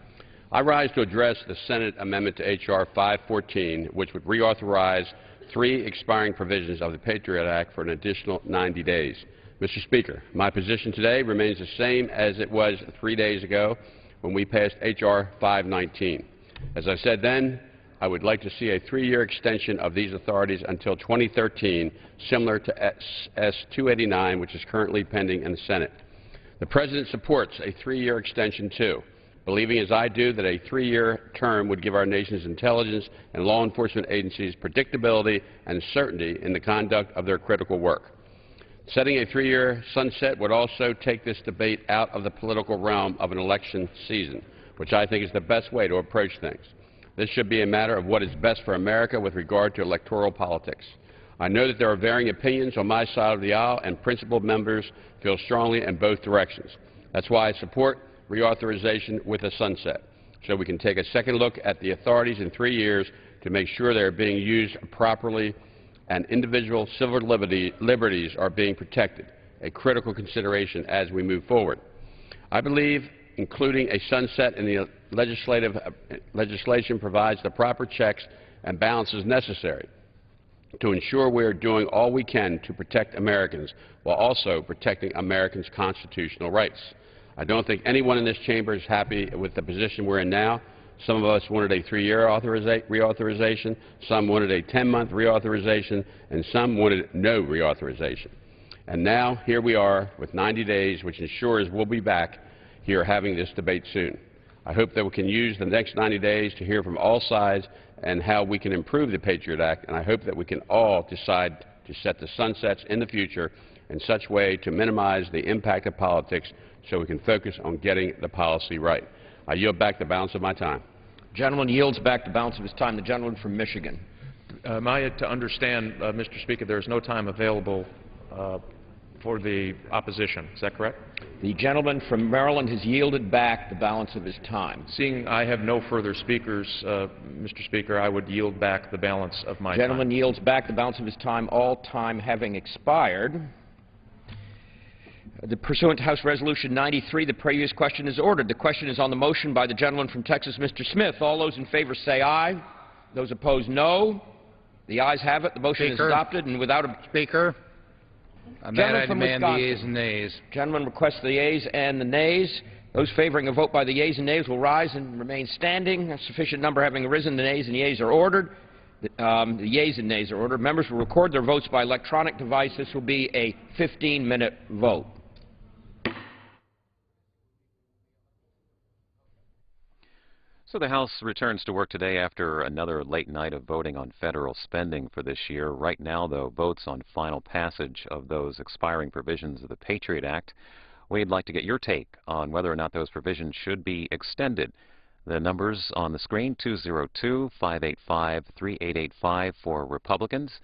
I rise to address the Senate amendment to H.R. 514, which would reauthorize 3 expiring provisions of the Patriot Act for an additional 90 days. Mr. Speaker, my position today remains the same as it was 3 days ago when we passed H.R. 519. As I said then, I would like to see a 3-year extension of these authorities until 2013, similar to S-289, which is currently pending in the Senate. The President supports a 3-year extension, too, believing as I do that a 3-year term would give our nation's intelligence and law enforcement agencies predictability and certainty in the conduct of their critical work. Setting a 3-year sunset would also take this debate out of the political realm of an election season, which I think is the best way to approach things. This should be a matter of what is best for America with regard to electoral politics. I know that there are varying opinions on my side of the aisle, and principled members feel strongly in both directions. That's why I support reauthorization with a sunset, so we can take a second look at the authorities in 3 years to make sure they are being used properly and individual civil liberties are being protected, a critical consideration as we move forward. I believe including a sunset in the legislation provides the proper checks and balances necessary to ensure we are doing all we can to protect Americans while also protecting Americans' constitutional rights. I don't think anyone in this chamber is happy with the position we're in now. Some of us wanted a 3-year reauthorization, some wanted a 10-month reauthorization, and some wanted no reauthorization. And now, here we are with 90 days, which ensures we'll be back here having this debate soon. I hope that we can use the next 90 days to hear from all sides and how we can improve the Patriot Act, and I hope that we can all decide to set the sunsets in the future in such a way to minimize the impact of politics so we can focus on getting the policy right. I yield back the balance of my time. Gentleman yields back the balance of his time. The gentleman from Michigan. Am I to understand, Mr. Speaker, there is no time available for the opposition. Is that correct? The gentleman from Maryland has yielded back the balance of his time. Seeing I have no further speakers, Mr. Speaker, I would yield back the balance of my time. Gentleman yields back the balance of his time, all time having expired. Pursuant to House Resolution 93, the previous question is ordered. The question is on the motion by the gentleman from Texas, Mr. Smith. All those in favor say aye. Those opposed, no. The ayes have it. The motion is adopted, and without a... Speaker, on that I demand the yeas and nays. Gentleman requests the yeas and the nays. Those favoring a vote by the yeas and nays will rise and remain standing. A sufficient number having arisen, the nays and yeas are ordered. The yeas and nays are ordered. Members will record their votes by electronic device. This will be a 15-minute vote. So the House returns to work today after another late night of voting on federal spending for this year. Right now, though, votes on final passage of those expiring provisions of the Patriot Act. We'd like to get your take on whether or not those provisions should be extended. The numbers on the screen, 202-585-3885 for Republicans.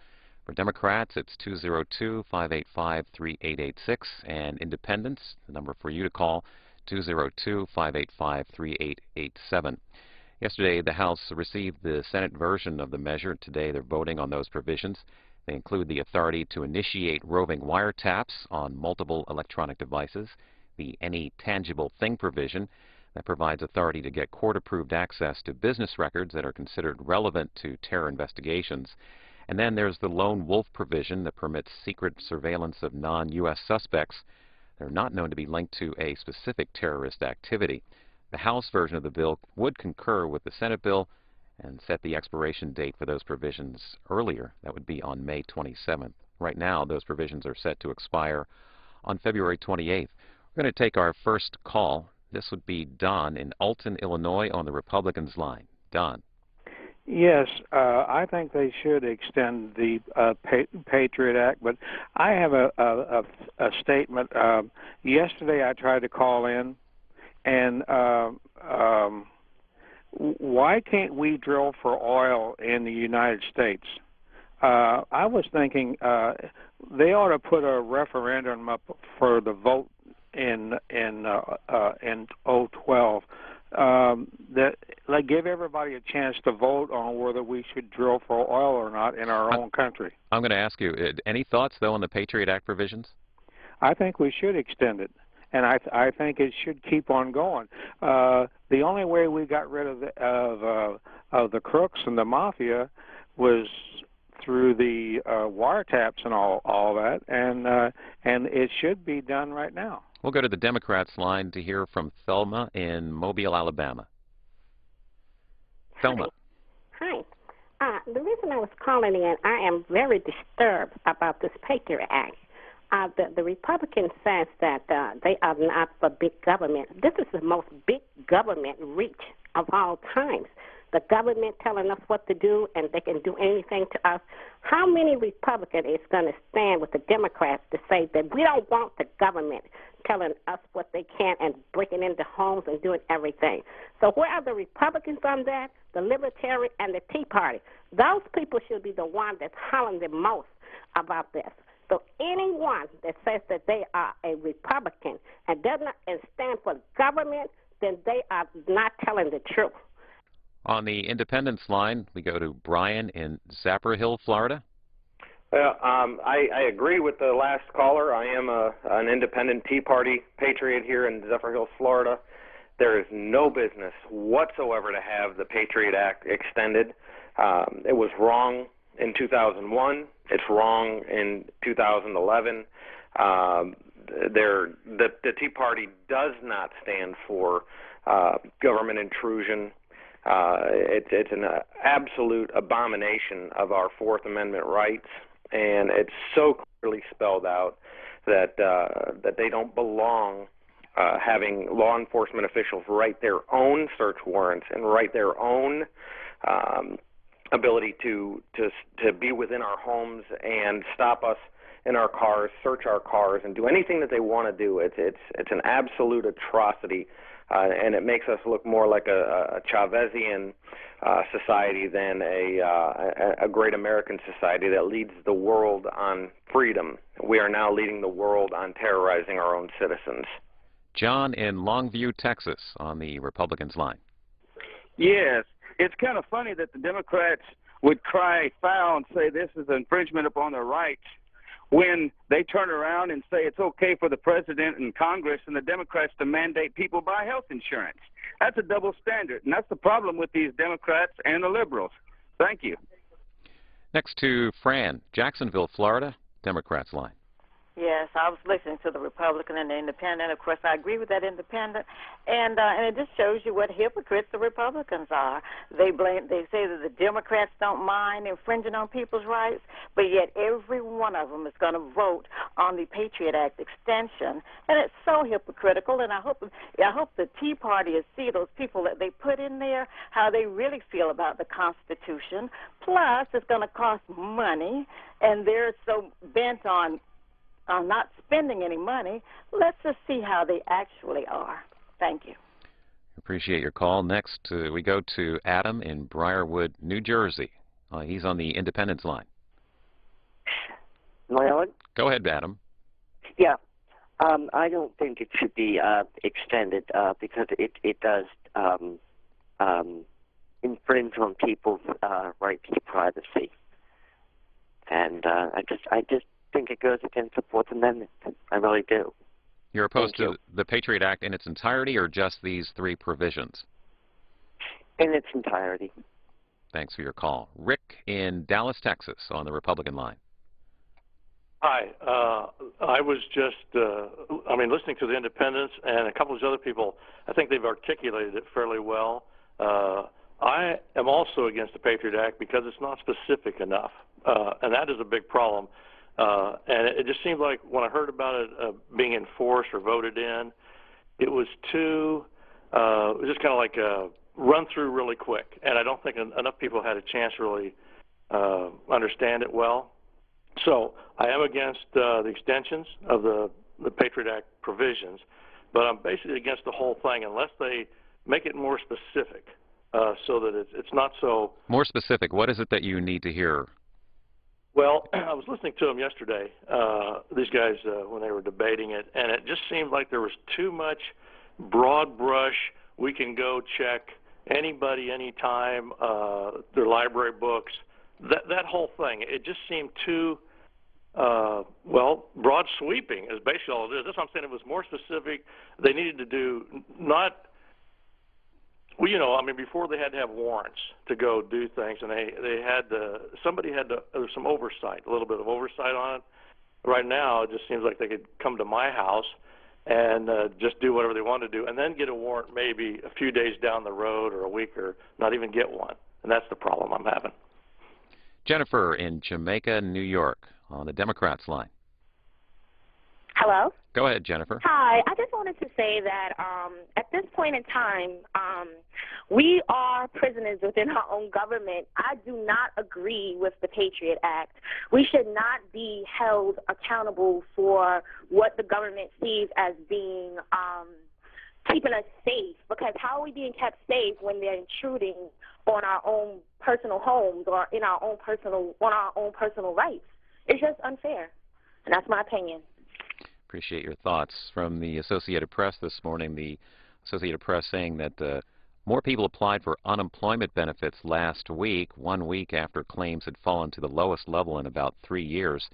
For Democrats, it's 202-585-3886. And Independents, the number for you to call, 202-585-3887. Yesterday, the House received the Senate version of the measure. Today, they're voting on those provisions. They include the authority to initiate roving wiretaps on multiple electronic devices, the Any Tangible Thing provision that provides authority to get court-approved access to business records that are considered relevant to terror investigations. And then there's the Lone Wolf provision that permits secret surveillance of non-U.S. suspects. They're not known to be linked to a specific terrorist activity. The House version of the bill would concur with the Senate bill and set the expiration date for those provisions earlier. That would be on May 27th. Right now, those provisions are set to expire on February 28th. We're going to take our first call. This would be Don in Alton, Illinois, on the Republicans line. Don. Yes, I think they should extend the Patriot Act, but I have a statement. Yesterday I tried to call in, and why can't we drill for oil in the United States? I was thinking they ought to put a referendum up for the vote in 2012 give everybody a chance to vote on whether we should drill for oil or not in our own country. I'm going to ask you, any thoughts, though, on the Patriot Act provisions? I think we should extend it, and I think it should keep on going. The only way we got rid of the crooks and the mafia was through the wiretaps and all that, and it should be done right now. We'll go to the Democrats line to hear from Thelma in Mobile, Alabama. Thelma. Hi. The reason I was calling in, I am very disturbed about this Patriot Act. The Republican says that they are not for big government. This is the most big government reach of all times. The government telling us what to do, and they can do anything to us. How many Republicans is going to stand with the Democrats to say that we don't want the government telling us what they can and breaking into homes and doing everything? So where are the Republicans on that, the Libertarian and the Tea Party? Those people should be the ones that's hollering the most about this. So anyone that says that they are a Republican and does not stand for government, then they are not telling the truth. On the Independence line, we go to Brian in Zephyrhills, Florida. Well, I agree with the last caller. I am an independent Tea Party patriot here in Zephyrhills, Florida. There is no business whatsoever to have the Patriot Act extended. It was wrong in 2001. It's wrong in 2011. The Tea Party does not stand for government intrusion. It's an absolute abomination of our Fourth Amendment rights, and it's so clearly spelled out that they don't belong having law enforcement officials write their own search warrants and write their own ability to be within our homes and stop us in our cars, search our cars, and do anything that they want to do. It's an absolute atrocity. And it makes us look more like a Chavezian society than a great American society that leads the world on freedom. We are now leading the world on terrorizing our own citizens. John in Longview, Texas, on the Republicans line. Yes. It's kind of funny that the Democrats would cry foul and say this is an infringement upon their rights when they turn around and say it's okay for the president and Congress and the Democrats to mandate people buy health insurance. That's a double standard, and that's the problem with these Democrats and the liberals. Thank you. Next to Fran, Jacksonville, Florida, Democrats line. Yes, I was listening to the Republican and the Independent. Of course, I agree with that Independent, and it just shows you what hypocrites the Republicans are. They say that the Democrats don't mind infringing on people's rights, but yet every one of them is going to vote on the Patriot Act extension, and it's so hypocritical. And I hope the Tea Party will see those people that they put in there, how they really feel about the Constitution. Plus, it's going to cost money, and they're so bent on not spending any money. Let's just see how they actually are. Thank you. Appreciate your call. Next, we go to Adam in Briarwood, New Jersey. He's on the Independence line. Am I on? Go ahead, Adam. Yeah. I don't think it should be extended because it does infringe on people's right to privacy. And I just think it goes against the Fourth Amendment. I really do. You're opposed to the Patriot Act in its entirety, or just these three provisions? In its entirety. Thanks for your call. Rick in Dallas, Texas, on the Republican line. Hi. I was just, listening to the Independents and a couple of these other people. I think they've articulated it fairly well. I am also against the Patriot Act because it's not specific enough, and that is a big problem. And it just seemed like when I heard about it being enforced or voted in, it was too, it was just kind of like a run through really quick. And I don't think enough people had a chance to really understand it well. So I am against the extensions of the Patriot Act provisions, but I'm basically against the whole thing unless they make it more specific so that it's not so. More specific, what is it that you need to hear? Well, I was listening to them yesterday, these guys, when they were debating it, and it just seemed like there was too much broad brush, we can go check anybody, anytime, their library books. That whole thing, it just seemed too, well, broad sweeping is basically all it is. That's what I'm saying. It was more specific. They needed to do not, well, you know, I mean, before they had to have warrants to go do things, and they had to, somebody had to, there was some oversight, a little bit of oversight on it. Right now, it just seems like they could come to my house and just do whatever they want to do, and then get a warrant maybe a few days down the road or a week, or not even get one. And that's the problem I'm having. Jennifer in Jamaica, New York, on the Democrats line. Hello? Go ahead, Jennifer. Hi. I just wanted to say that at this point in time, we are prisoners within our own government. I do not agree with the Patriot Act. We should not be held accountable for what the government sees as being keeping us safe, because how are we being kept safe when they're intruding on our own personal homes or in our own personal rights? It's just unfair, and that's my opinion. Appreciate your thoughts. From the Associated Press this morning, the Associated Press saying that more people applied for unemployment benefits last week, 1 week after claims had fallen to the lowest level in about 3 years.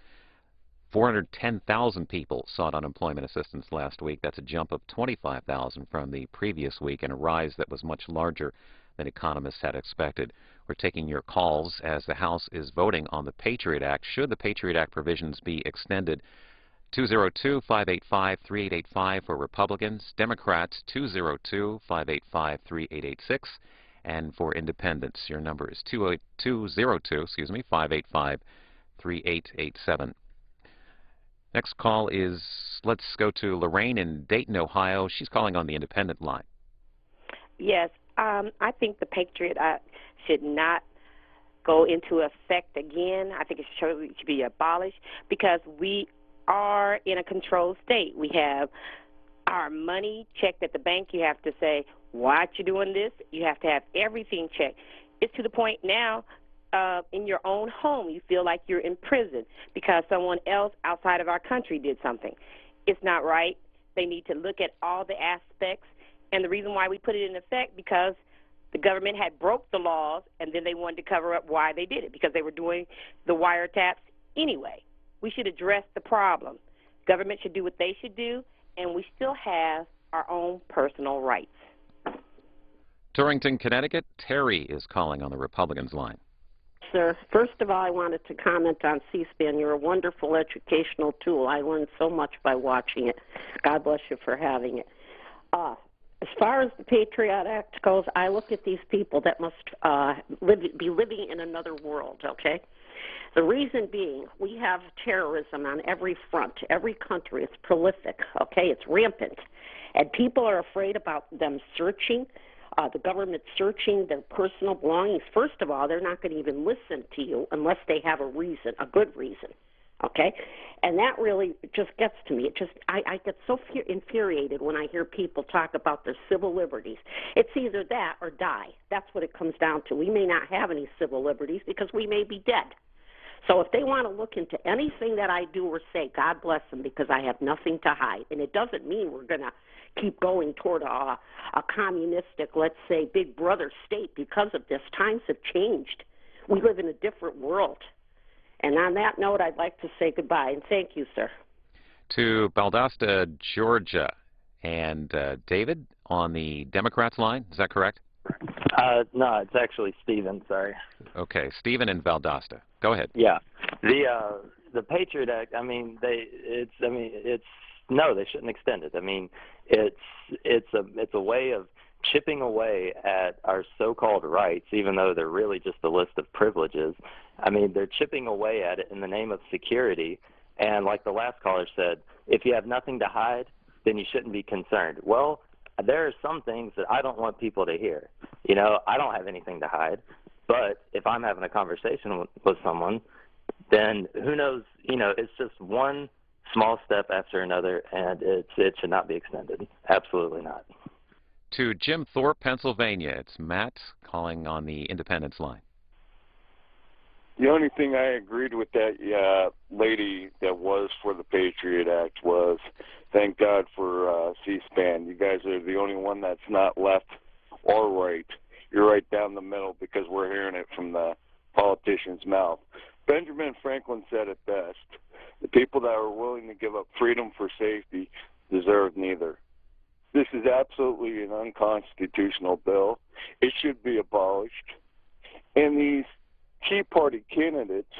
410,000 people sought unemployment assistance last week. That's a jump of 25,000 from the previous week, and a rise that was much larger than economists had expected. We're taking your calls as the House is voting on the Patriot Act. Should the Patriot Act provisions be extended? 202-585-3885 for Republicans, Democrats 202-585-3886, and for Independents, your number is 585-3887. Next call is, let's go to Lorraine in Dayton, Ohio. She's calling on the Independent line. Yes, I think the Patriot Act should not go into effect again. I think it should be abolished because we are in a controlled state. We have our money checked at the bank. You have to say, why aren't you doing this? You have to have everything checked. It's to the point now in your own home you feel like you're in prison because someone else outside of our country did something. It's not right. They need to look at all the aspects. And the reason why we put it in effect, because the government had broke the laws, and then they wanted to cover up why they did it, because they were doing the wiretaps anyway. We should address the problem. Government should do what they should do, and we still have our own personal rights. Torrington, Connecticut, Terry is calling on the Republicans line. Sir, first of all, I wanted to comment on C-SPAN. You're a wonderful educational tool. I learned so much by watching it. God bless you for having it. As far as the Patriot Act goes, I look at these people that must be living in another world, okay? The reason being, we have terrorism on every front, every country. It's prolific, okay? It's rampant. And people are afraid about them searching, the government searching their personal belongings. First of all, they're not going to even listen to you unless they have a reason, a good reason, okay? And that really just gets to me. I get so infuriated when I hear people talk about their civil liberties. It's either that or die. That's what it comes down to. We may not have any civil liberties because we may be dead. So if they want to look into anything that I do or say, God bless them, because I have nothing to hide. And it doesn't mean we're going to keep going toward a communistic, let's say, big brother state because of this. Times have changed. We live in a different world. And on that note, I'd like to say goodbye, and thank you, sir. To Valdosta, Georgia, and David on the Democrats line, is that correct? No, it's actually Stephen, sorry. Okay, Stephen in Valdosta. Go ahead. Yeah. The Patriot Act, no, they shouldn't extend it. I mean, it's a way of chipping away at our so-called rights, even though they're really just a list of privileges. I mean, they're chipping away at it in the name of security. And like the last caller said, if you have nothing to hide, then you shouldn't be concerned. Well, there are some things that I don't want people to hear. You know, I don't have anything to hide. But if I'm having a conversation with someone, then who knows, you know, it's just one small step after another, and it should not be extended. Absolutely not. To Jim Thorpe, Pennsylvania, it's Matt calling on the Independence line. The only thing I agreed with that lady that was for the Patriot Act was thank God for C-SPAN. You guys are the only one that's not left or right. You're right down the middle because we're hearing it from the politician's mouth. Benjamin Franklin said it best. The people that are willing to give up freedom for safety deserve neither. This is absolutely an unconstitutional bill. It should be abolished. And these Tea Party candidates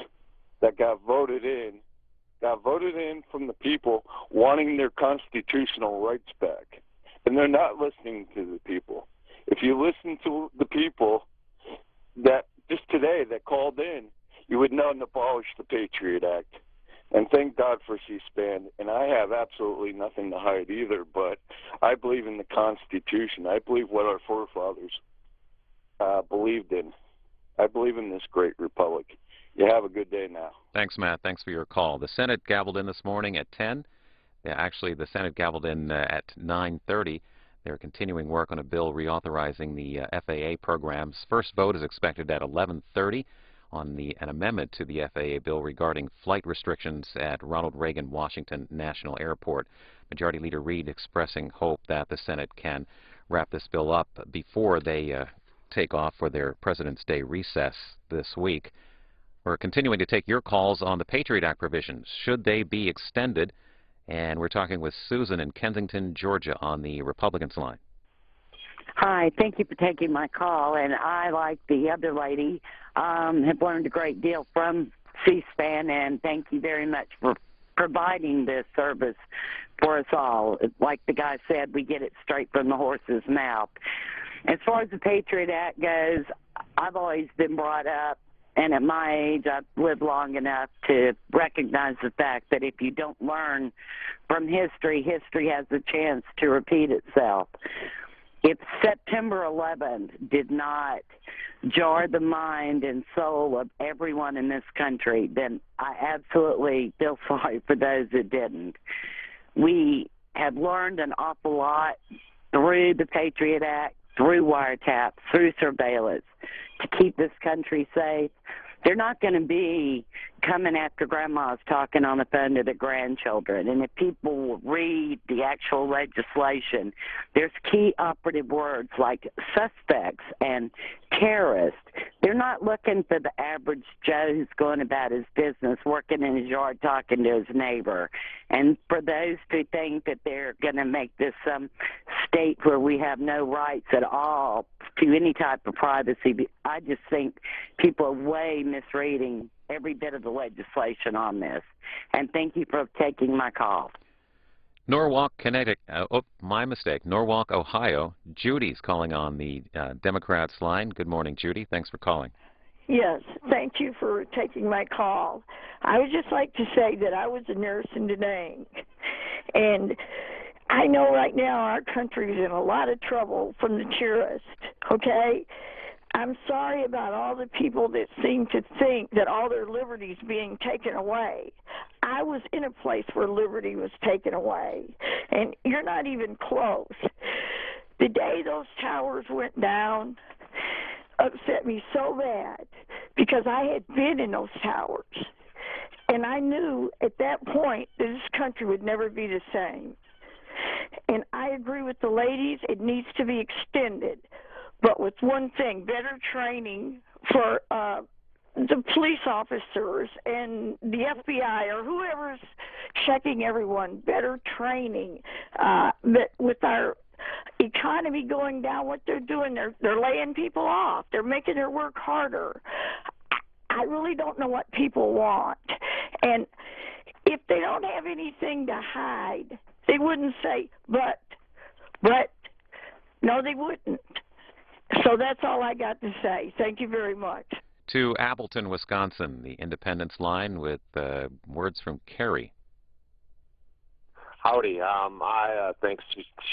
that got voted in from the people wanting their constitutional rights back. And they're not listening to the people. If you listen to the people that just today that called in, you would not abolish the Patriot Act. And thank God for C-SPAN. And I have absolutely nothing to hide either, but I believe in the Constitution. I believe what our forefathers believed in. I believe in this great republic. You have a good day now. Thanks, Matt. Thanks for your call. The Senate gavelled in this morning at 10. Yeah, actually, the Senate gavelled in at 9:30. They're continuing work on a bill reauthorizing the FAA programs. First vote is expected at 11:30 on an amendment to the FAA bill regarding flight restrictions at Ronald Reagan Washington National Airport. Majority Leader Reid expressing hope that the Senate can wrap this bill up before they take off for their President's Day recess this week. We're continuing to take your calls on the Patriot Act provisions. Should they be extended? And we're talking with Susan in Kensington, Georgia on the Republicans line. Hi, thank you for taking my call. And I, like the other lady, have learned a great deal from C-SPAN, and thank you very much for providing this service for us all. Like the guy said, we get it straight from the horse's mouth. As far as the Patriot Act goes, I've always been brought up, and at my age, I've lived long enough to recognize the fact that if you don't learn from history, history has a chance to repeat itself. If September 11th did not jar the mind and soul of everyone in this country, then I absolutely feel sorry for those that didn't. We have learned an awful lot through the Patriot Act, through wiretaps, through surveillance, to keep this country safe. They're not going to be coming after grandmas talking on the phone to their grandchildren. And if people will read the actual legislation, there's key operative words like suspects and terrorists. They're not looking for the average Joe who's going about his business, working in his yard, talking to his neighbor. And for those who think that they're going to make this some state where we have no rights at all to any type of privacy, I just think people are way misreading every bit of the legislation on this. And thank you for taking my call. Norwalk, Connecticut. My mistake. Norwalk, Ohio. Judy's calling on the Democrats line. Good morning, Judy. Thanks for calling. Yes, thank you for taking my call. I would just like to say that I was a nurse in Da Nang, and I know right now our country is in a lot of trouble from the terrorists, okay? I'm sorry about all the people that seem to think that all their liberties being taken away. I was in a place where liberty was taken away, and you're not even close. The day those towers went down upset me so bad because I had been in those towers, and I knew at that point that this country would never be the same. And I agree with the ladies, it needs to be extended, but with one thing, better training for the police officers and the FBI or whoever's checking everyone, better training. But with our economy going down, what they're doing, they're laying people off. They're making their work harder. I really don't know what people want. And if they don't have anything to hide, they wouldn't say, but, no, they wouldn't. So that's all I got to say. Thank you very much. To Appleton, Wisconsin, the Independence line with words from Kerry. Howdy. I thank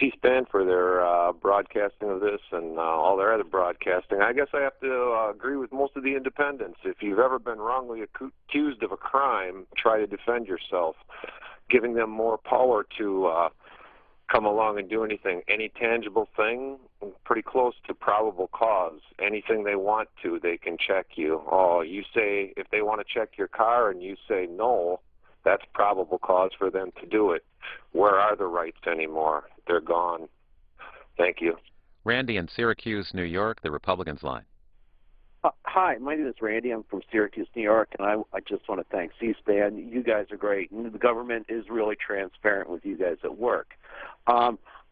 C-SPAN for their broadcasting of this and all their other broadcasting. I guess I have to agree with most of the independents. If you've ever been wrongly accused of a crime, try to defend yourself. Giving them more power to come along and do anything. Any tangible thing, pretty close to probable cause. Anything they want to, they can check you. Oh, you say, if they want to check your car and you say no, that's probable cause for them to do it. Where are the rights anymore? They're gone. Thank you. Randy in Syracuse, New York, the Republicans line. Hi, my name is Randy. I'm from Syracuse, New York, and I just want to thank C-SPAN. You guys are great, and the government is really transparent with you guys at work.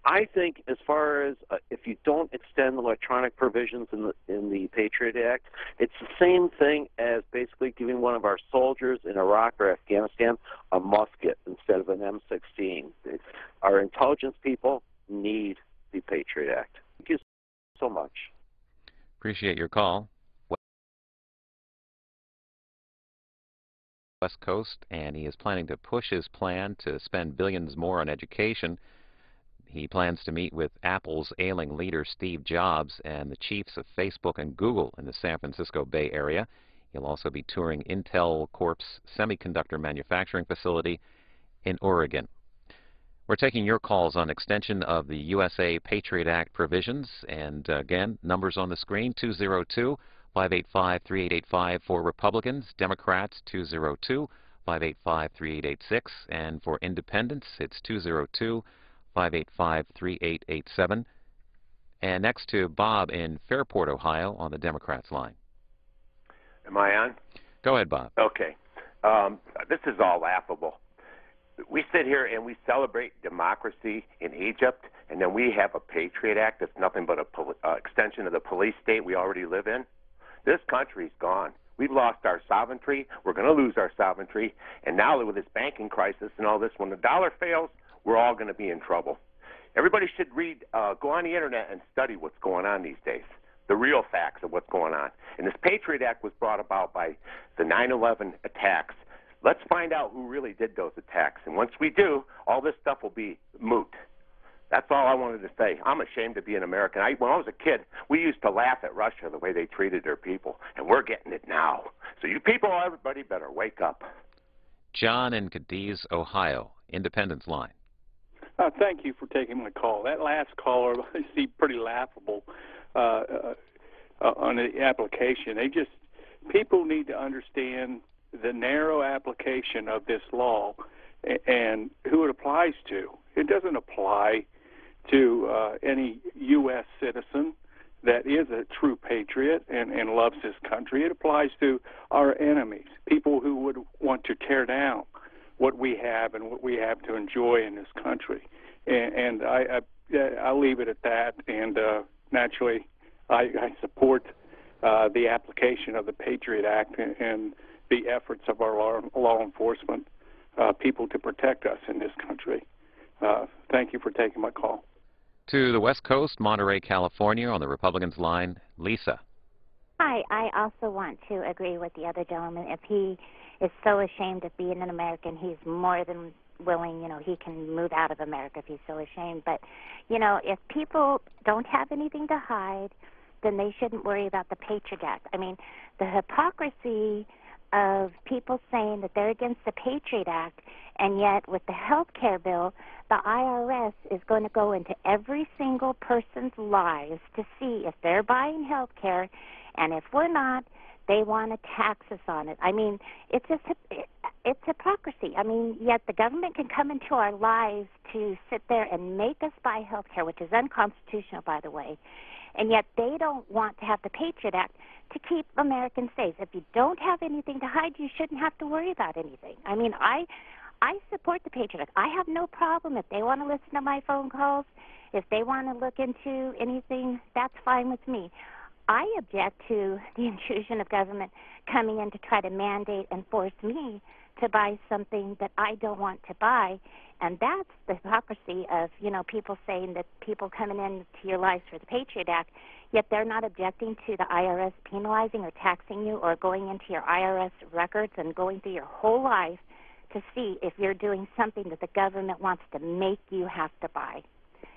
I think as far as if you don't extend electronic provisions in the Patriot Act, it's the same thing as basically giving one of our soldiers in Iraq or Afghanistan a musket instead of an M16. Our intelligence people need the Patriot Act. Thank you so much. Appreciate your call. West Coast, and he is planning to push his plan to spend billions more on education. He plans to meet with Apple's ailing leader Steve Jobs and the chiefs of Facebook and Google in the San Francisco Bay Area. He'll also be touring Intel Corp's semiconductor manufacturing facility in Oregon. We're taking your calls on extension of the USA Patriot Act provisions, and again, numbers on the screen, 202-585-3885 for Republicans, Democrats 202-585-3886, and for independents it's 202-585-3887. And next to Bob in Fairport, Ohio on the Democrats line. Am I on? Go ahead, Bob. Okay. This is all laughable. We sit here and we celebrate democracy in Egypt, and then we have a Patriot Act that's nothing but an extension of the police state we already live in. This country's gone. We've lost our sovereignty. We're going to lose our sovereignty. And now with this banking crisis and all this, when the dollar fails, we're all going to be in trouble. Everybody should go on the Internet and study what's going on these days, the real facts of what's going on. And this Patriot Act was brought about by the 9/11 attacks. Let's find out who really did those attacks. And once we do, all this stuff will be moot. That's all I wanted to say. I'm ashamed to be an American. When I was a kid, we used to laugh at Russia the way they treated their people, and we're getting it now. So you people, everybody better wake up. John in Cadiz, Ohio, Independence line. Thank you for taking my call. That last caller seemed pretty laughable on the application. People need to understand the narrow application of this law and who it applies to. It doesn't apply to any U.S. citizen that is a true patriot and loves his country. It applies to our enemies, people who would want to tear down what we have and what we have to enjoy in this country. And I'll leave it at that. And naturally, I support the application of the Patriot Act and the efforts of our law enforcement people to protect us in this country. Thank you for taking my call. To the West Coast, Monterey, California, on the Republicans line, Lisa. Hi, I also want to agree with the other gentleman. If he is so ashamed of being an American, he's more than willing, he can move out of America if he's so ashamed. But, if people don't have anything to hide, then they shouldn't worry about the Patriot Act. I mean, the hypocrisy of people saying that they're against the Patriot Act, and yet with the health care bill, the IRS is going to go into every single person's lives to see if they're buying health care, and if we're not, they want to tax us on it. I mean, it's hypocrisy. I mean, yet the government can come into our lives to sit there and make us buy health care, which is unconstitutional, by the way, and yet they don't want to have the Patriot Act to keep Americans safe. If you don't have anything to hide, you shouldn't have to worry about anything. I mean, I support the Patriot Act. I have no problem if they want to listen to my phone calls. If they want to look into anything, that's fine with me. I object to the intrusion of government coming in to try to mandate and force me to buy something that I don't want to buy. And that's the hypocrisy of, people saying that people coming into your lives for the Patriot Act, yet they're not objecting to the IRS penalizing or taxing you or going into your IRS records and going through your whole life to see if you're doing something that the government wants to make you have to buy.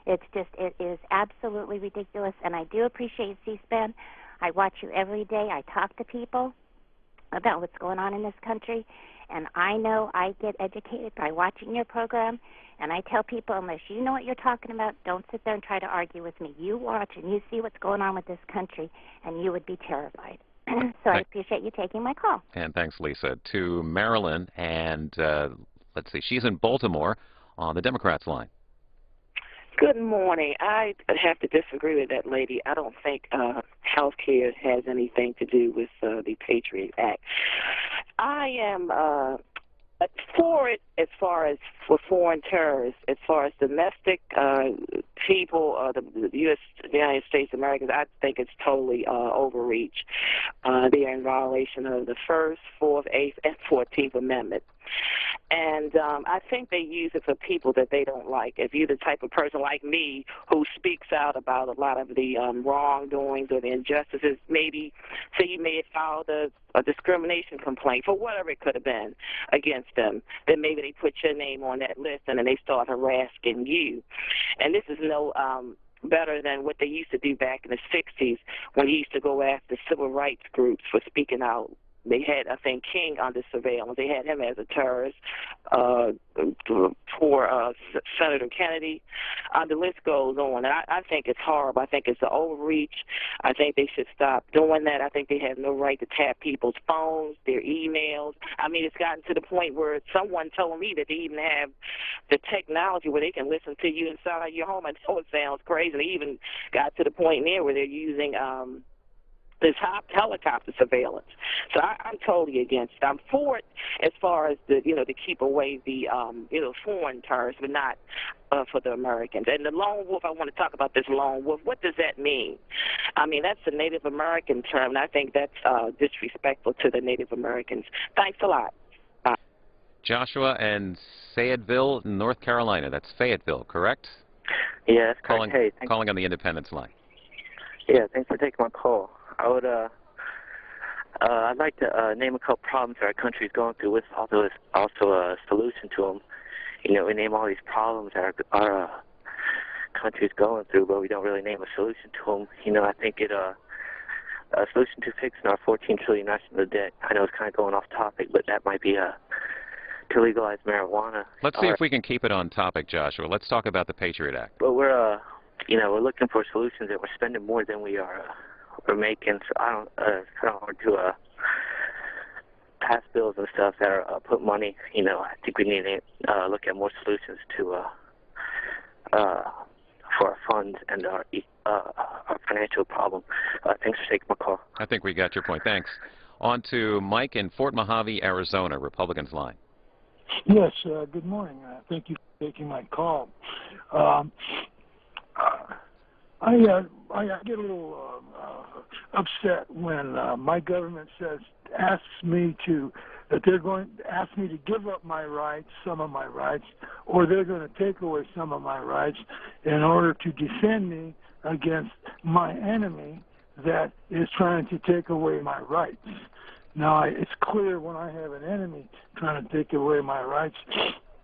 It is absolutely ridiculous, and I do appreciate C-SPAN. I watch you every day. I talk to people, about what's going on in this country. And I know I get educated by watching your program, and I tell people, unless you know what you're talking about, don't sit there and try to argue with me. You watch and you see what's going on with this country, and you would be terrified. So I appreciate you taking my call. And thanks, Lisa. To Marilyn, and let's see, she's in Baltimore on the Democrats line. Good morning. I have to disagree with that lady. I don't think health care has anything to do with the Patriot Act. I am for it as far as for foreign terrorists. As far as domestic people, the United States Americans, I think it's totally overreach. They are in violation of the First, Fourth, Eighth, and 14th Amendment. And I think they use it for people that they don't like. If you're the type of person like me who speaks out about a lot of the wrongdoings or the injustices, maybe say you may have filed a discrimination complaint for whatever it could have been against them, then maybe they put your name on that list and then they start harassing you. And this is no better than what they used to do back in the 60s when they used to go after civil rights groups for speaking out. They had, I think, King under surveillance. They had him as a terrorist for Senator Kennedy. The list goes on. And I think it's horrible. I think it's an overreach. I think they should stop doing that. I think they have no right to tap people's phones, their emails. I mean, it's gotten to the point where someone told me that they even have the technology where they can listen to you inside your home. I know it sounds crazy. They even got to the point there where they're using this helicopter surveillance. So I'm totally against it. I'm for it as far as to keep away the foreign terrorists, but not for the Americans. And the lone wolf, I want to talk about this lone wolf. What does that mean? I mean, that's a Native American term, and I think that's disrespectful to the Native Americans. Thanks a lot. Joshua in Fayetteville, North Carolina. That's Fayetteville, correct? Yeah, that's correct. Calling on the Independence line. Yeah, thanks for taking my call. I'd like to name a couple problems that our country is going through with also a solution to them. We name all these problems that our country is going through, but we don't really name a solution to them. I think a solution to fixing our $14 trillion national debt, I know it's kind of going off topic, but that might be to legalize marijuana. Let's see if we can keep it on topic, Joshua. Let's talk about the Patriot Act. But we're looking for solutions that we're spending more than we're making. So I don't it's kind of hard to pass bills and stuff that are put money. I think we need to look at more solutions to for our funds and our financial problem. Thanks for taking my call. I think we got your point. Thanks. On to Mike in Fort Mojave, Arizona, Republicans line. Yes, good morning. Thank you for taking my call. I get a little upset when my government asks me that they're going to ask me to give up my rights, some of my rights, or they're going to take away some of my rights in order to defend me against my enemy that is trying to take away my rights. Now, it's clear when I have an enemy trying to take away my rights,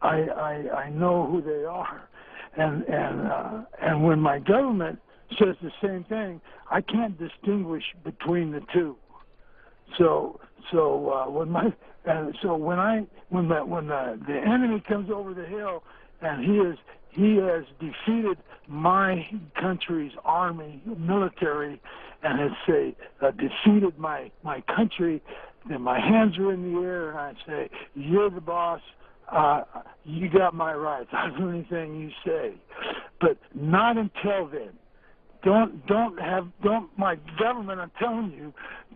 I know who they are. And when my government says the same thing, I can't distinguish between the two. So when the enemy comes over the hill and he has defeated my country's army, military, and has defeated my country, then my hands are in the air and I say, "You're the boss. You got my rights. I'll do anything you say." But not until then. Don't my government, I'm telling you,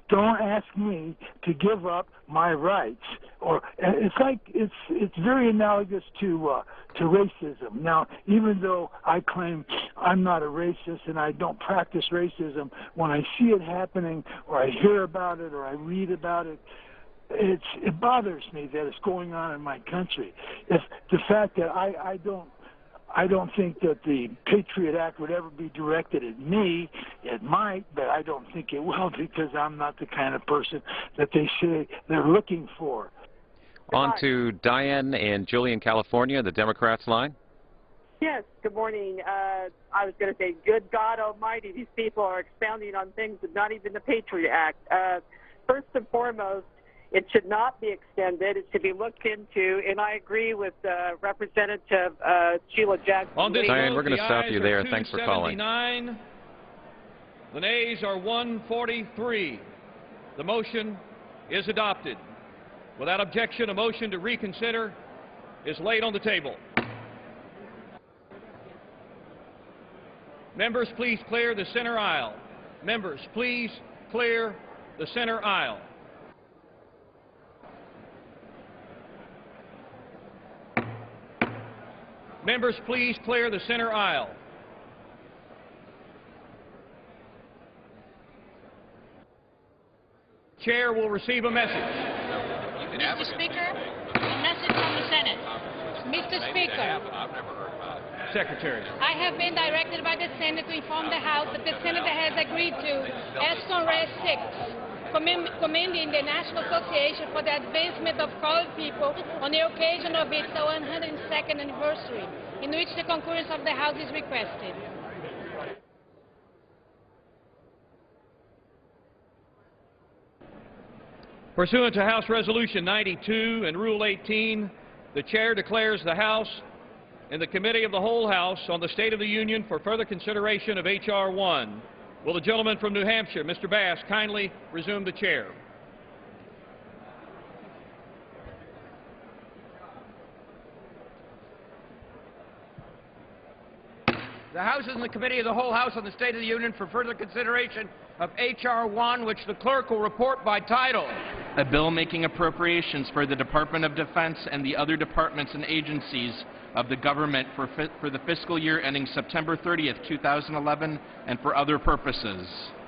don't ask me to give up my rights. Or it's very analogous to racism. Now, even though I claim I'm not a racist and I don't practice racism, when I see it happening or I hear about it or I read about it, it bothers me that it's going on in my country. If the fact that I don't think that the Patriot Act would ever be directed at me. It might, but I don't think it will because I'm not the kind of person that they say they're looking for. On to Diane in Julian, California, the Democrats line. Yes, good morning. I was going to say, good God Almighty, these people are expounding on things that not even the Patriot Act. First and foremost, It should not be extended. It should be looked into, and I agree with Representative Sheila Jackson. Diane, we're going to stop you there. Thanks for calling. The nays are 143. The motion is adopted. Without objection, a motion to reconsider is laid on the table. Members, please clear the center aisle. Members, please clear the center aisle. Members, please clear the center aisle. Chair will receive a message. Mr. Speaker, a message from the Senate. Mr. Speaker, I've never heard about it. Secretary. I have been directed by the Senate to inform the House that the Senate has agreed to ESCOM Res 6, commending the National Association for the Advancement of Colored People on the occasion of its 102nd anniversary, in which the concurrence of the House is requested. Pursuant to House Resolution 92 and Rule 18, the Chair declares the House and the Committee of the Whole House on the State of the Union for further consideration of H.R. 1. Will the gentleman from New Hampshire, Mr. Bass, kindly resume the chair? The House and the Committee of the Whole House on the State of the Union for further consideration of H.R. 1, which the clerk will report by title. A bill making appropriations for the Department of Defense and the other departments and agencies of the government for the fiscal year ending September 30th, 2011, and for other purposes.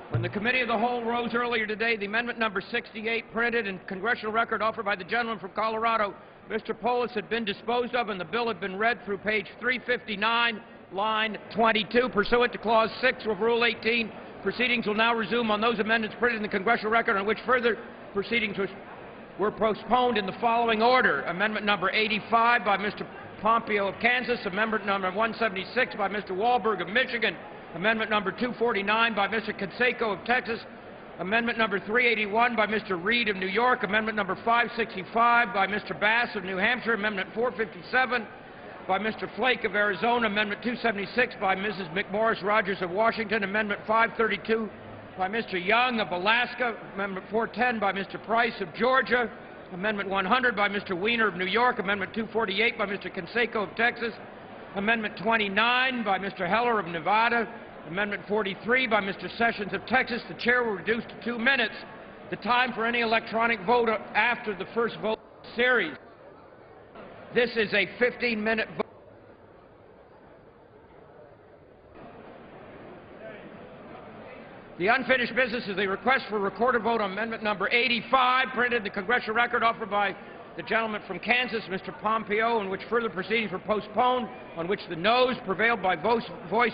When the Committee of the Whole rose earlier today, the amendment number 68, printed in Congressional Record offered by the gentleman from Colorado, Mr. Polis, had been disposed of, and the bill had been read through page 359, line 22. Pursuant to Clause 6 of Rule 18, proceedings will now resume on those amendments printed in the Congressional Record on which further proceedings were postponed in the following order. Amendment number 85 by Mr. Pompeo of Kansas, amendment number 176 by Mr. Wahlberg of Michigan, amendment number 249 by Mr. Canseco of Texas, amendment number 381 by Mr. Reed of New York, amendment number 565 by Mr. Bass of New Hampshire, amendment 457 by Mr. Flake of Arizona, amendment 276 by Mrs. McMorris Rogers of Washington, amendment 532 by Mr. Young of Alaska, amendment 410 by Mr. Price of Georgia, amendment 100 by Mr. Weiner of New York, amendment 248 by Mr. Canseco of Texas, amendment 29 by Mr. Heller of Nevada, amendment 43 by Mr. Sessions of Texas. The chair will reduce to 2 minutes the time for any electronic vote after the first vote series. This is a 15-minute vote. The unfinished business is a request for recorded vote on amendment number 85, printed in the Congressional Record, offered by the gentleman from Kansas, Mr. Pompeo, in which further proceedings were postponed, on which the noes prevailed by voice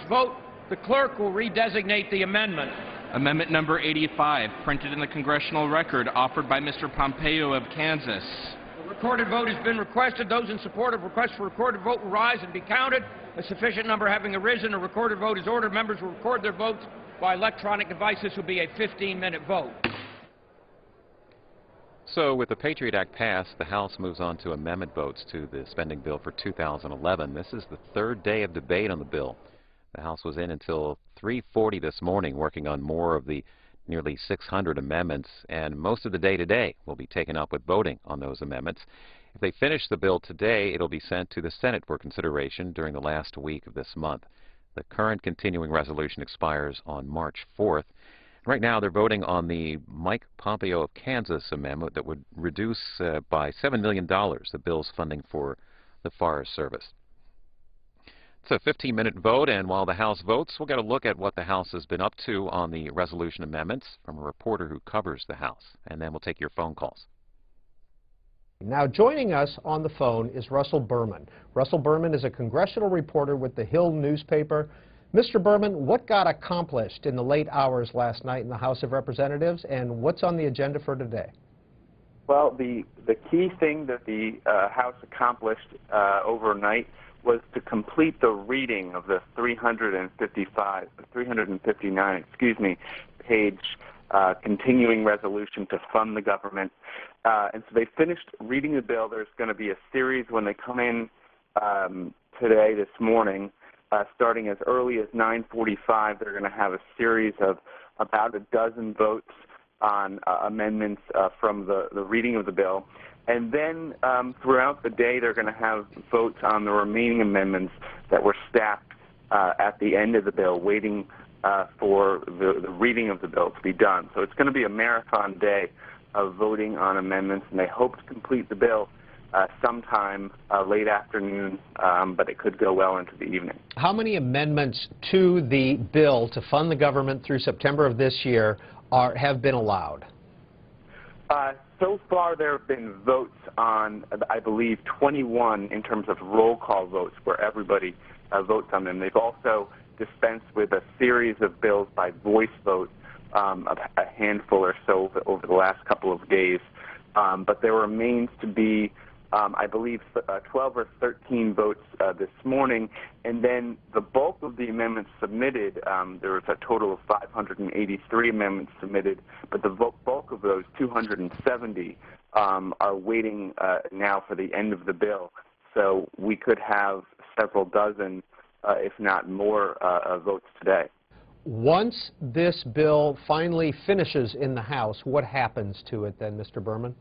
vote. The clerk will redesignate the amendment. Amendment number 85, printed in the Congressional Record, offered by Mr. Pompeo of Kansas. The recorded vote has been requested. Those in support of request for recorded vote will rise and be counted. A sufficient number having arisen, a recorded vote is ordered. Members will record their votes by electronic device. This will be a 15-minute vote. So with the Patriot Act passed, the House moves on to amendment votes to the spending bill for 2011. This is the third day of debate on the bill. The House was in until 3:40 this morning working on more of the nearly 600 amendments, and most of the day today will be taken up with voting on those amendments. If they finish the bill today, it'll be sent to the Senate for consideration during the last week of this month. The current continuing resolution expires on March 4th. Right now, they're voting on the Mike Pompeo of Kansas amendment that would reduce by $7 million the bill's funding for the Forest Service. It's a 15-minute vote, and while the House votes, we'll get a look at what the House has been up to on the resolution amendments from a reporter who covers the House, and then we'll take your phone calls. Now joining us on the phone is Russell Berman. Russell Berman is a congressional reporter with the Hill newspaper. Mr. Berman, what got accomplished in the late hours last night in the House of Representatives, and what's on the agenda for today? Well, the key thing that the House accomplished overnight was to complete the reading of the 359, page continuing resolution to fund the government. And so they finished reading the bill. There's going to be a series when they come in this morning, starting as early as 9:45. They're going to have a series of about a dozen votes on amendments from the reading of the bill. And then throughout the day, they're going to have votes on the remaining amendments that were stacked at the end of the bill, waiting for the reading of the bill to be done. So it's going to be a marathon day of voting on amendments, and they hope to complete the bill sometime late afternoon, but it could go well into the evening. How many amendments to the bill to fund the government through September of this year have been allowed? So far, there have been votes on, I believe, 21 in terms of roll call votes where everybody votes on them. They've also dispensed with a series of bills by voice vote, a handful or so over the last couple of days. But there remains to be, I believe, 12 or 13 votes this morning. And then the bulk of the amendments submitted, there was a total of 583 amendments submitted, but the bulk of those, 270, are waiting now for the end of the bill. So we could have several dozen, if not more, votes today. Once this bill finally finishes in the House, what happens to it then, Mr. Berman?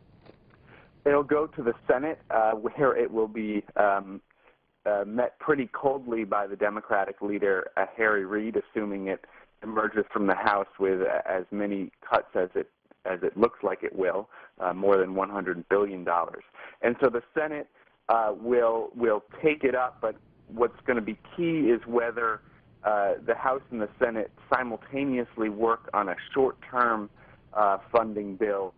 It'll go to the Senate, where it will be met pretty coldly by the Democratic leader, Harry Reid, assuming it emerges from the House with as many cuts as it looks like it will, more than $100 billion. And so the Senate will take it up, but what's going to be key is whether the House and the Senate simultaneously work on a short-term funding bill,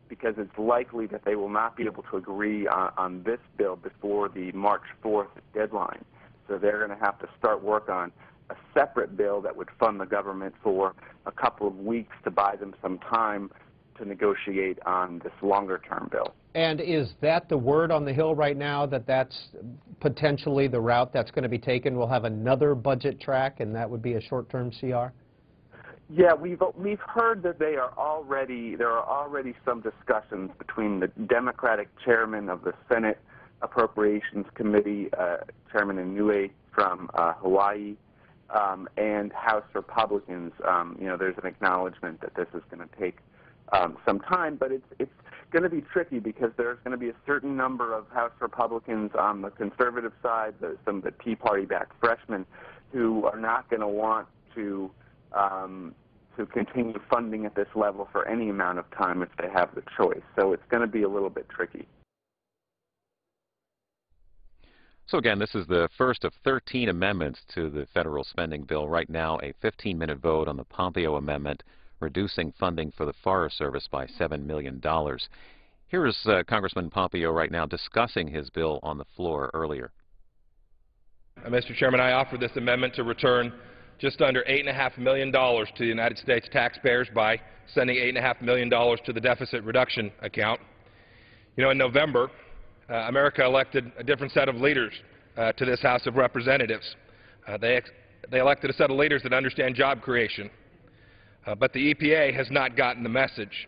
because it's likely that they will not be able to agree on this bill before the March 4th deadline. So they're going to have to start work on a separate bill that would fund the government for a couple of weeks to buy them some time to negotiate on this longer-term bill. And is that the word on the Hill right now, that that's potentially the route that's going to be taken? We'll have another budget track, and that would be a short-term CR? Yeah, we've heard that there are already some discussions between the Democratic chairman of the Senate Appropriations Committee, Chairman Inouye from Hawaii, and House Republicans. There's an acknowledgement that this is going to take some time, but it's going to be tricky because there's going to be a certain number of House Republicans on the conservative side, some of the Tea Party-backed freshmen, who are not going to want to continue funding at this level for any amount of time if they have the choice. So it's going to be a little bit tricky. So again, this is the first of 13 amendments to the federal spending bill. Right now, a 15-minute vote on the Pompeo amendment, reducing funding for the Forest Service by $7 million. Here is Congressman Pompeo right now discussing his bill on the floor earlier. Mr. Chairman, I offer this amendment to return just under $8.5 million to the United States taxpayers by sending $8.5 million to the deficit reduction account. In November, America elected a different set of leaders to this House of Representatives. They elected a set of leaders that understand job creation. But the EPA has not gotten the message.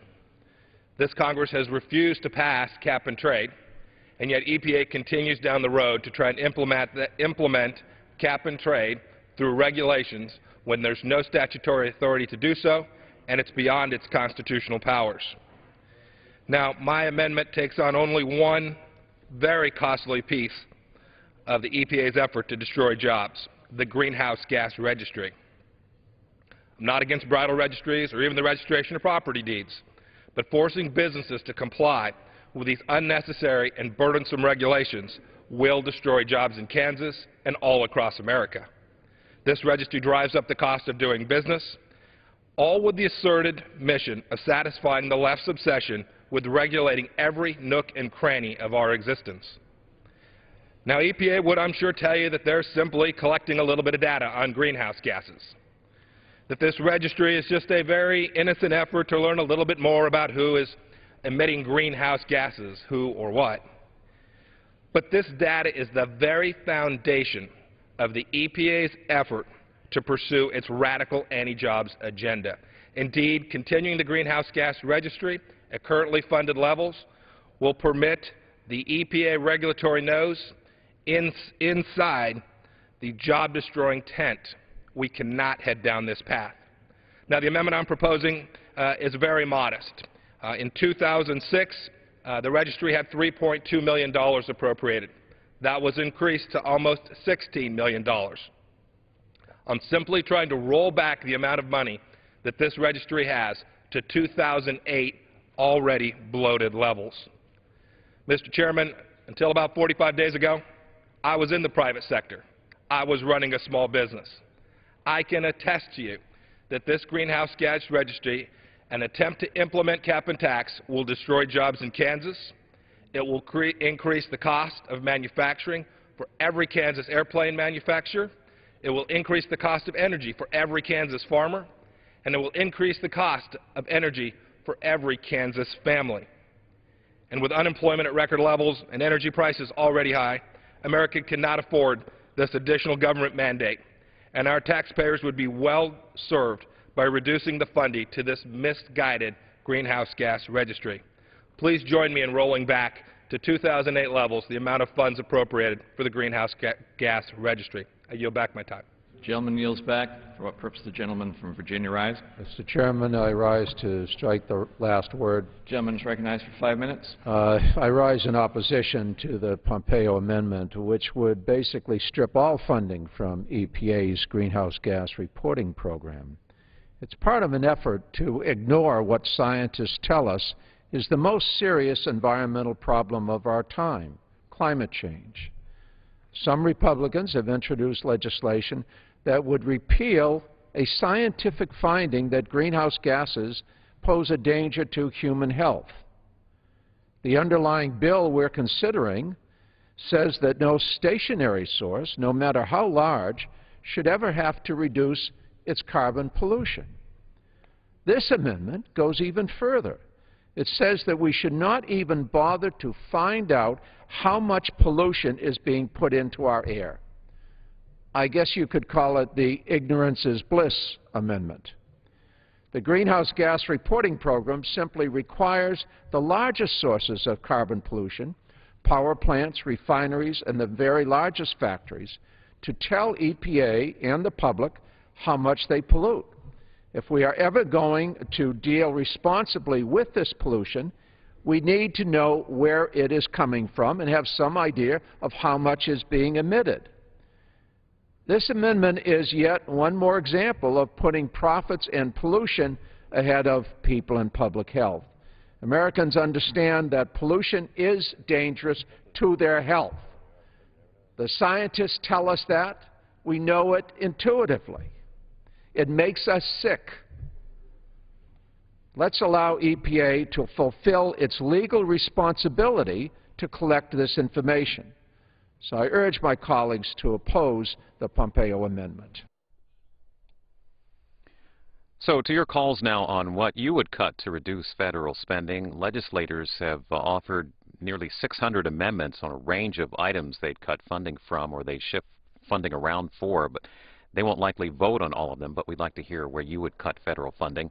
This Congress has refused to pass cap and trade, and yet EPA continues down the road to try and implement cap and trade through regulations when there's no statutory authority to do so, and it's beyond its constitutional powers. Now, my amendment takes on only one very costly piece of the EPA's effort to destroy jobs, the greenhouse gas registry. I'm not against bridal registries or even the registration of property deeds, but forcing businesses to comply with these unnecessary and burdensome regulations will destroy jobs in Kansas and all across America. This registry drives up the cost of doing business, all with the asserted mission of satisfying the left's obsession with regulating every nook and cranny of our existence. Now, EPA would, I'm sure, tell you that they're simply collecting a little bit of data on greenhouse gases, that this registry is just a very innocent effort to learn a little bit more about who is emitting greenhouse gases, who or what. But this data is the very foundation of the EPA's effort to pursue its radical anti-jobs agenda. Indeed, continuing the greenhouse gas registry at currently funded levels will permit the EPA regulatory nose inside the job-destroying tent. We cannot head down this path. Now, the amendment I'm proposing is very modest. In 2006, the registry had $3.2 million appropriated. That was increased to almost $16 million. I'm simply trying to roll back the amount of money that this registry has to 2008 already bloated levels. Mr. Chairman, until about 45 days ago, I was in the private sector. I was running a small business. I can attest to you that this greenhouse gas registry, an attempt to implement cap and tax, will destroy jobs in Kansas. It will increase the cost of manufacturing for every Kansas airplane manufacturer. It will increase the cost of energy for every Kansas farmer. And it will increase the cost of energy for every Kansas family. And with unemployment at record levels and energy prices already high, America cannot afford this additional government mandate. And our taxpayers would be well served by reducing the funding to this misguided greenhouse gas registry. Please join me in rolling back to 2008 levels the amount of funds appropriated for the greenhouse gas registry. I yield back my time. The gentleman yields back. For what purpose the gentleman from Virginia rise? Mr. Chairman, I rise to strike the last word. The gentleman is recognized for 5 minutes. I rise in opposition to the Pompeo amendment, which would basically strip all funding from EPA's greenhouse gas reporting program. It's part of an effort to ignore what scientists tell us is the most serious environmental problem of our time, climate change. Some Republicans have introduced legislation that would repeal a scientific finding that greenhouse gases pose a danger to human health. The underlying bill we're considering says that no stationary source, no matter how large, should ever have to reduce its carbon pollution. This amendment goes even further. It says that we should not even bother to find out how much pollution is being put into our air. I guess you could call it the ignorance is bliss amendment. The greenhouse gas reporting program simply requires the largest sources of carbon pollution, power plants, refineries, and the very largest factories, to tell EPA and the public how much they pollute. If we are ever going to deal responsibly with this pollution, we need to know where it is coming from and have some idea of how much is being emitted. This amendment is yet one more example of putting profits and pollution ahead of people and public health. Americans understand that pollution is dangerous to their health. The scientists tell us that. We know it intuitively. It makes us sick. Let's allow EPA to fulfill its legal responsibility to collect this information. So I urge my colleagues to oppose the Pompeo amendment. So to your calls now on what you would cut to reduce federal spending, legislators have offered nearly 600 amendments on a range of items they'd cut funding from or they'd shift funding around for, but they won't likely vote on all of them, but we'd like to hear where you would cut federal funding.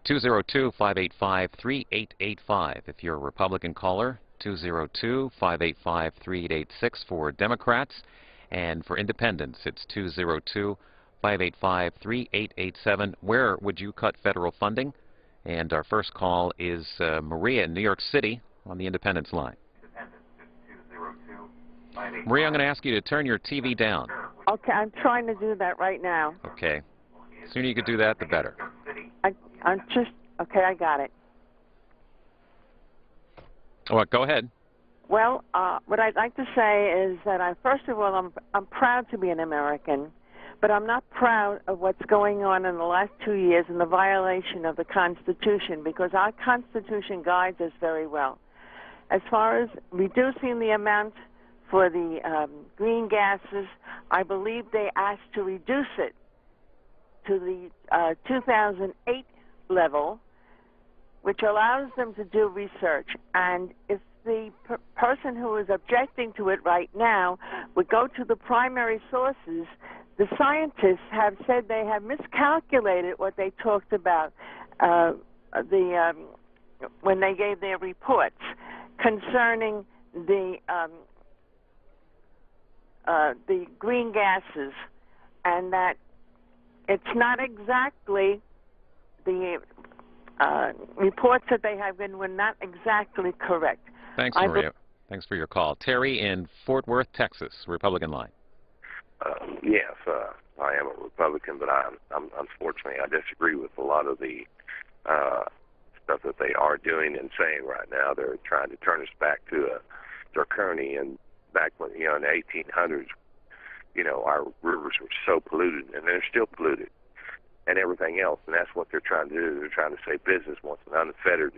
202-585-3885 if you're a Republican caller, 202-585-3886 for Democrats, and for Independents it's 202-585-3887. Where would you cut federal funding? And our first call is Maria in New York City on the Independents line. Maria, I'm going to ask you to turn your TV down. Okay, I'm trying to do that right now. Okay. The sooner you could do that, the better. Okay, I got it. Well, go ahead. Well, what I'd like to say is that first of all, I'm proud to be an American, but I'm not proud of what's going on in the last 2 years in the violation of the Constitution, because our Constitution guides us very well. As far as reducing the amount for the green gases, I believe they asked to reduce it to the 2008 level, which allows them to do research. And if the person who is objecting to it right now would go to the primary sources, the scientists have said they have miscalculated what they talked about when they gave their reports concerning the green gases, and that it's not exactly the reports that they have been were not exactly correct. Thanks, Maria. Thanks for your call. Terry in Fort Worth, Texas, Republican line. Yes, I am a Republican, but unfortunately I disagree with a lot of the stuff that they are doing and saying right now. They're trying to turn us back to a draconian back when, in the 1800s, our rivers were so polluted, and they're still polluted, and everything else, and that's what they're trying to do. They're trying to say business wants an unfettered,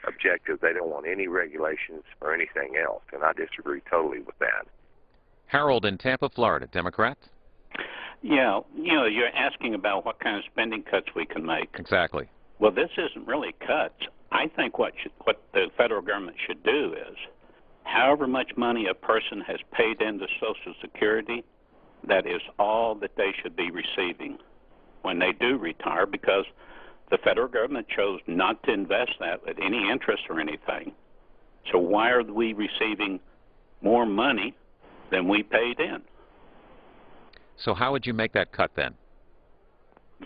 objective. They don't want any regulations or anything else, and I disagree totally with that. Harold in Tampa, Florida, Democrat. Yeah, you're asking about what kind of spending cuts we can make. Exactly. Well, this isn't really cuts. I think what the federal government should do is, however much money a person has paid into Social Security, that is all that they should be receiving when they do retire, because the federal government chose not to invest that with any interest or anything. So why are we receiving more money than we paid in? So how would you make that cut then?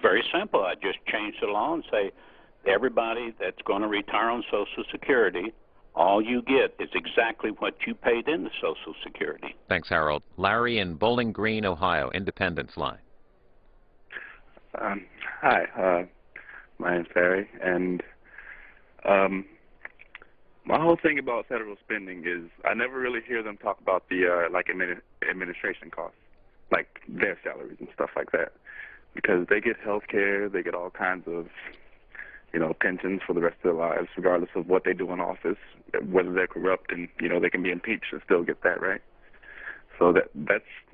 Very simple. I just change the law and say everybody that's going to retire on Social Security, all you get is exactly what you paid into Social Security. Thanks, Harold. Larry in Bowling Green, Ohio, Independence line. Hi, my name's Larry, and my whole thing about federal spending is I never really hear them talk about the administration costs, like their salaries and stuff like that, because they get health care, they get all kinds of pensions for the rest of their lives, regardless of what they do in office, whether they're corrupt, and they can be impeached and still get that, right? So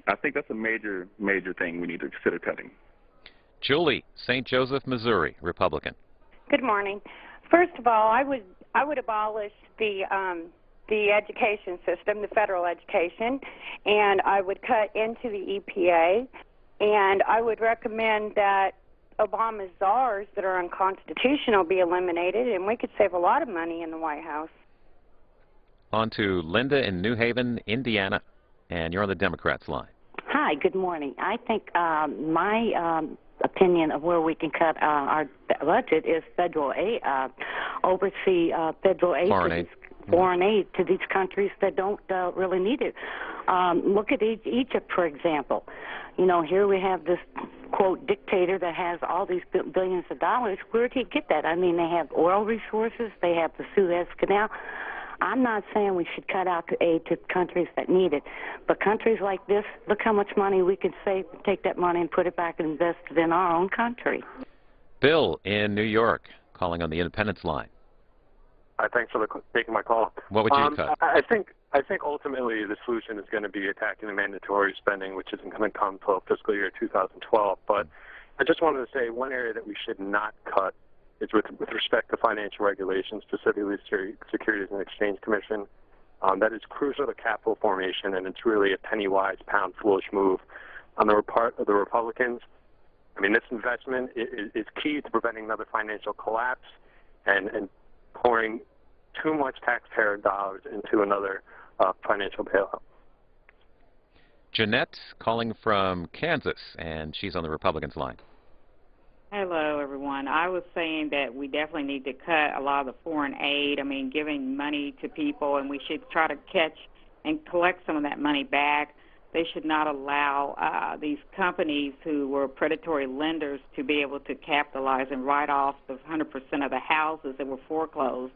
I think that's a major thing we need to consider cutting. Julie, St. Joseph, Missouri, Republican. Good morning. First of all, I would abolish the education system, the federal education, and I would cut into the EPA, and I would recommend that Obama's czars that are unconstitutional be eliminated, and we could save a lot of money in the White House. On to Linda in New Haven, Indiana, and you're on the Democrats line. Hi, good morning. I think my opinion of where we can cut our budget is federal aid, oversee federal aid, foreign aid to these countries that don't really need it. Look at Egypt, for example. Here we have this, quote, dictator that has all these billions of dollars. Where did he get that? I mean, they have oil resources, they have the Suez Canal. I'm not saying we should cut out aid to countries that need it, but countries like this, look how much money we can save and take that money and put it back and invest it in our own country. Bill in New York, calling on the Independence line. Thanks for taking my call. What would you cut? I think ultimately the solution is going to be attacking the mandatory spending, which isn't going to come until fiscal year 2012. But I just wanted to say one area that we should not cut is with respect to financial regulations, specifically the Securities and Exchange Commission. That is crucial to capital formation, and it's really a penny-wise, pound-foolish move on the part of the Republicans. I mean, this investment is key to preventing another financial collapse and pouring too much taxpayer dollars into another financial bailout. Jeanette calling from Kansas, and she's on the Republicans line. Hello, everyone. I was saying that we definitely need to cut a lot of the foreign aid. I mean, giving money to people, and we should try to catch and collect some of that money back. They should not allow these companies who were predatory lenders to be able to capitalize and write off the 100% of the houses that were foreclosed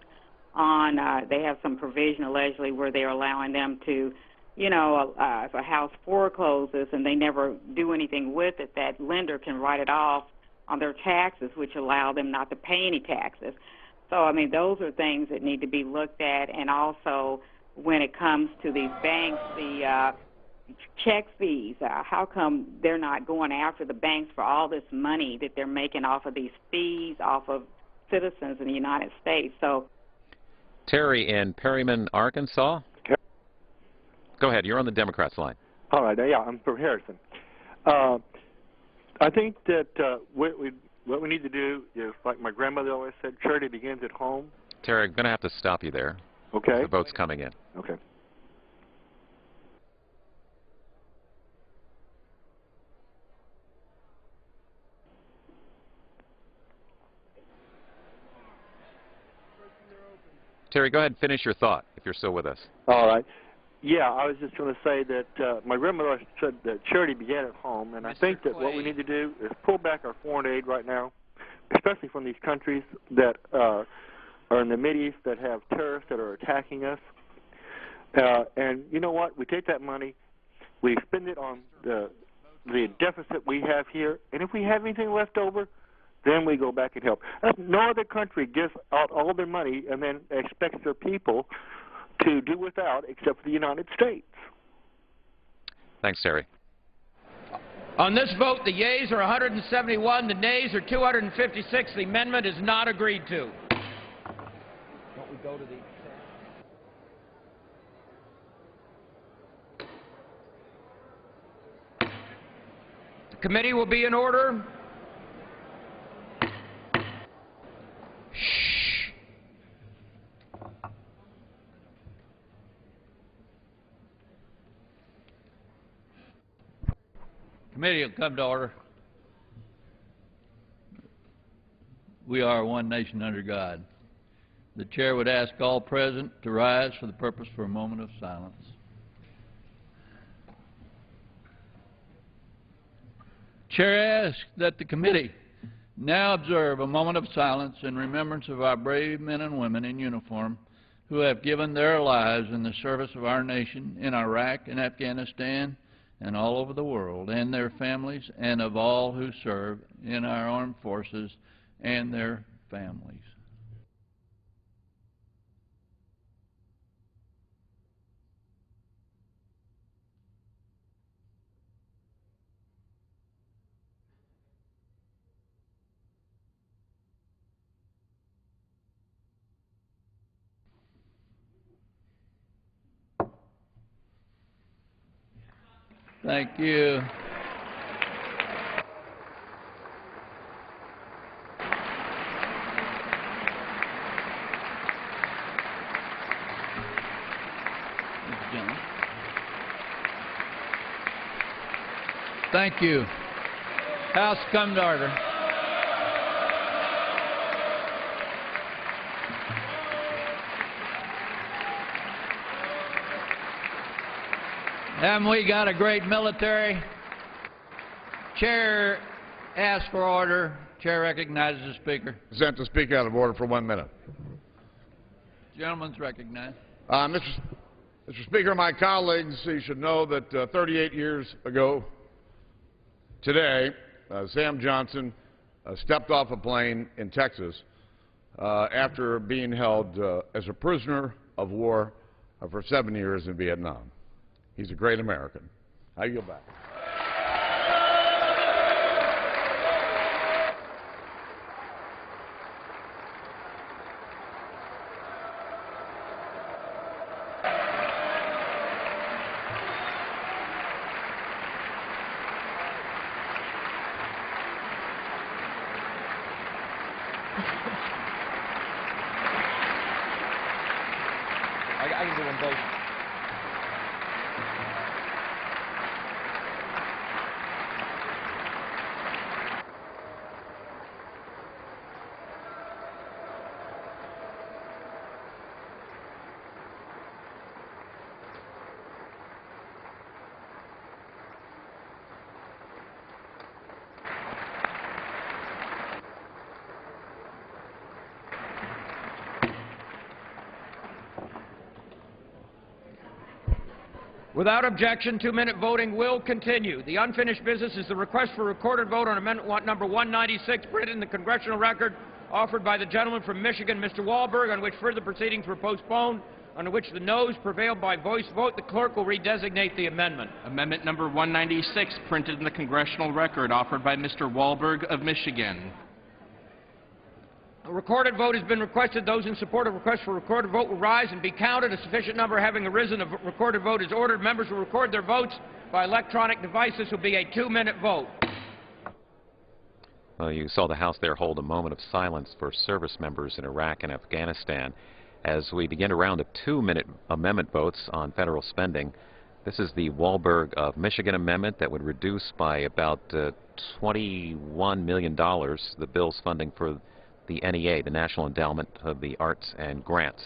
on. They have some provision allegedly where they're allowing them to, if a house forecloses and they never do anything with it, that lender can write it off on their taxes, which allow them not to pay any taxes. So, I mean, those are things that need to be looked at. And also, when it comes to these banks, the check fees, how come they're not going after the banks for all this money that they're making off of these fees, off of citizens in the United States? So, Terry in Perryman, Arkansas. Go ahead. You're on the Democrats line. All right. Yeah, I'm from Harrison. I think that what we need to do is, like my grandmother always said, charity begins at home. Terry, I'm going to have to stop you there. Okay. The vote's coming in. Okay. Terry, go ahead and finish your thought if you're still with us. All right. Yeah, I was just going to say that my grandmother said that charity began at home, and I think that what we need to do is pull back our foreign aid right now, especially from these countries that are in the Mideast that have terrorists that are attacking us. And you know what? We take that money, we spend it on the deficit we have here, and if we have anything left over, then we go back and help. No other country gives out all their money and then expects their people to do without, except for the United States. Thanks, Terry. On this vote, the yeas are 171, the nays are 256. The amendment is not agreed to. Don't we go to the committee will be in order. Shh. Committee will come to order. We are one nation under God. The chair would ask all present to rise for the purpose for a moment of silence. Chair asks that the committee now observe a moment of silence in remembrance of our brave men and women in uniform who have given their lives in the service of our nation in Iraq and Afghanistan and all over the world, and their families, and of all who serve in our armed forces and their families. Thank you. Thank you. House, come to order. Haven't we got a great military? Chair asks for order. Chair recognizes the Speaker. Present the Speaker out of order for 1 minute. Gentleman's recognized. Mr. Speaker, my colleagues, you should know that 38 years ago today, Sam Johnson stepped off a plane in Texas after being held as a prisoner of war for 7 years in Vietnam. He's a great American. I yield back. I can do them both. Without objection, 2-minute voting will continue. The unfinished business is the request for recorded vote on amendment number 196, printed in the congressional record, offered by the gentleman from Michigan, Mr. Wahlberg, on which further proceedings were postponed, on which the noes prevailed by voice vote. The clerk will redesignate the amendment. Amendment number 196, printed in the congressional record, offered by Mr. Wahlberg of Michigan. A recorded vote has been requested. Those in support of request for recorded vote will rise and be counted. A sufficient number having arisen, a recorded vote is ordered. Members will record their votes by electronic device. This will be a 2-minute vote. Well, you saw the House there hold a moment of silence for service members in Iraq and Afghanistan as we begin a round of 2-minute amendment votes on federal spending. This is the Wahlberg of Michigan amendment that would reduce by about $21 million the bill's funding for the NEA, the National Endowment of the Arts and Grants.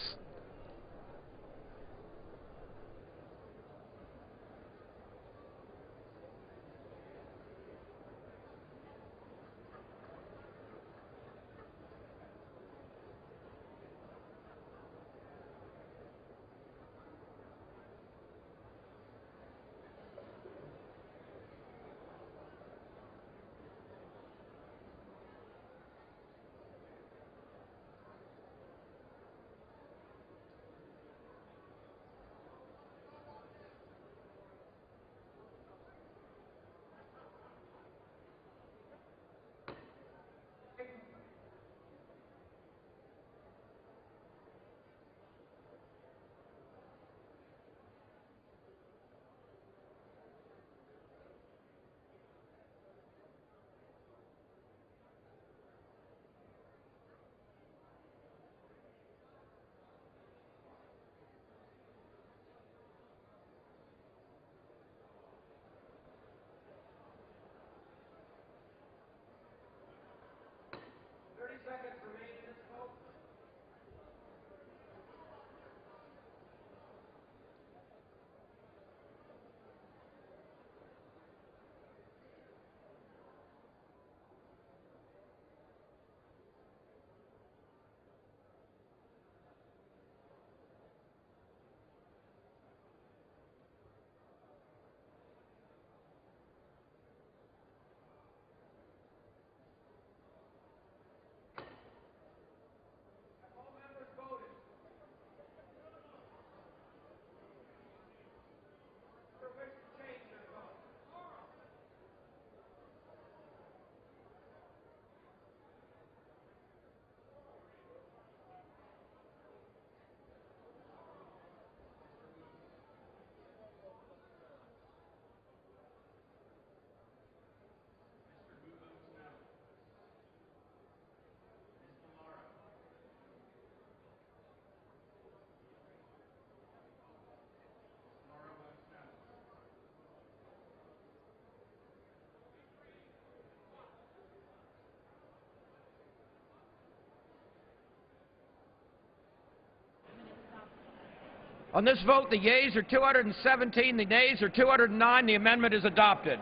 On this vote, the yeas are 217, the nays are 209. The amendment is adopted.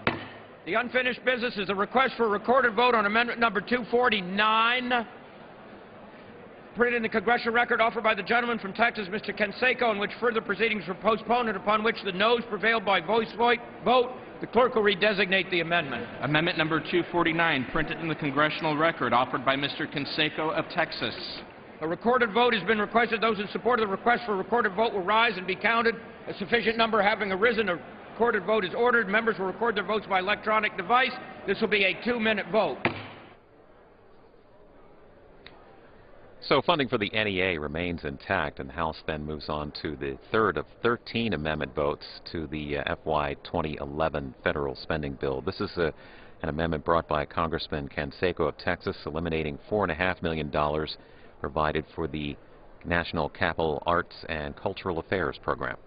The unfinished business is a request for a recorded vote on amendment number 249, printed in the congressional record, offered by the gentleman from Texas, Mr. Canseco, in which further proceedings were postponed and upon which the noes prevailed by voice vote. The clerk will redesignate the amendment. Amendment number 249, printed in the congressional record, offered by Mr. Canseco of Texas. A recorded vote has been requested. Those in support of the request for a recorded vote will rise and be counted. A sufficient number having arisen, a recorded vote is ordered. Members will record their votes by electronic device. This will be a 2-minute vote. So funding for the NEA remains intact, and the House then moves on to the third of 13 amendment votes to the FY 2011 federal spending bill. This is an amendment brought by Congressman Canseco of Texas, eliminating $4.5 million provided for the National Capital Arts and Cultural Affairs program.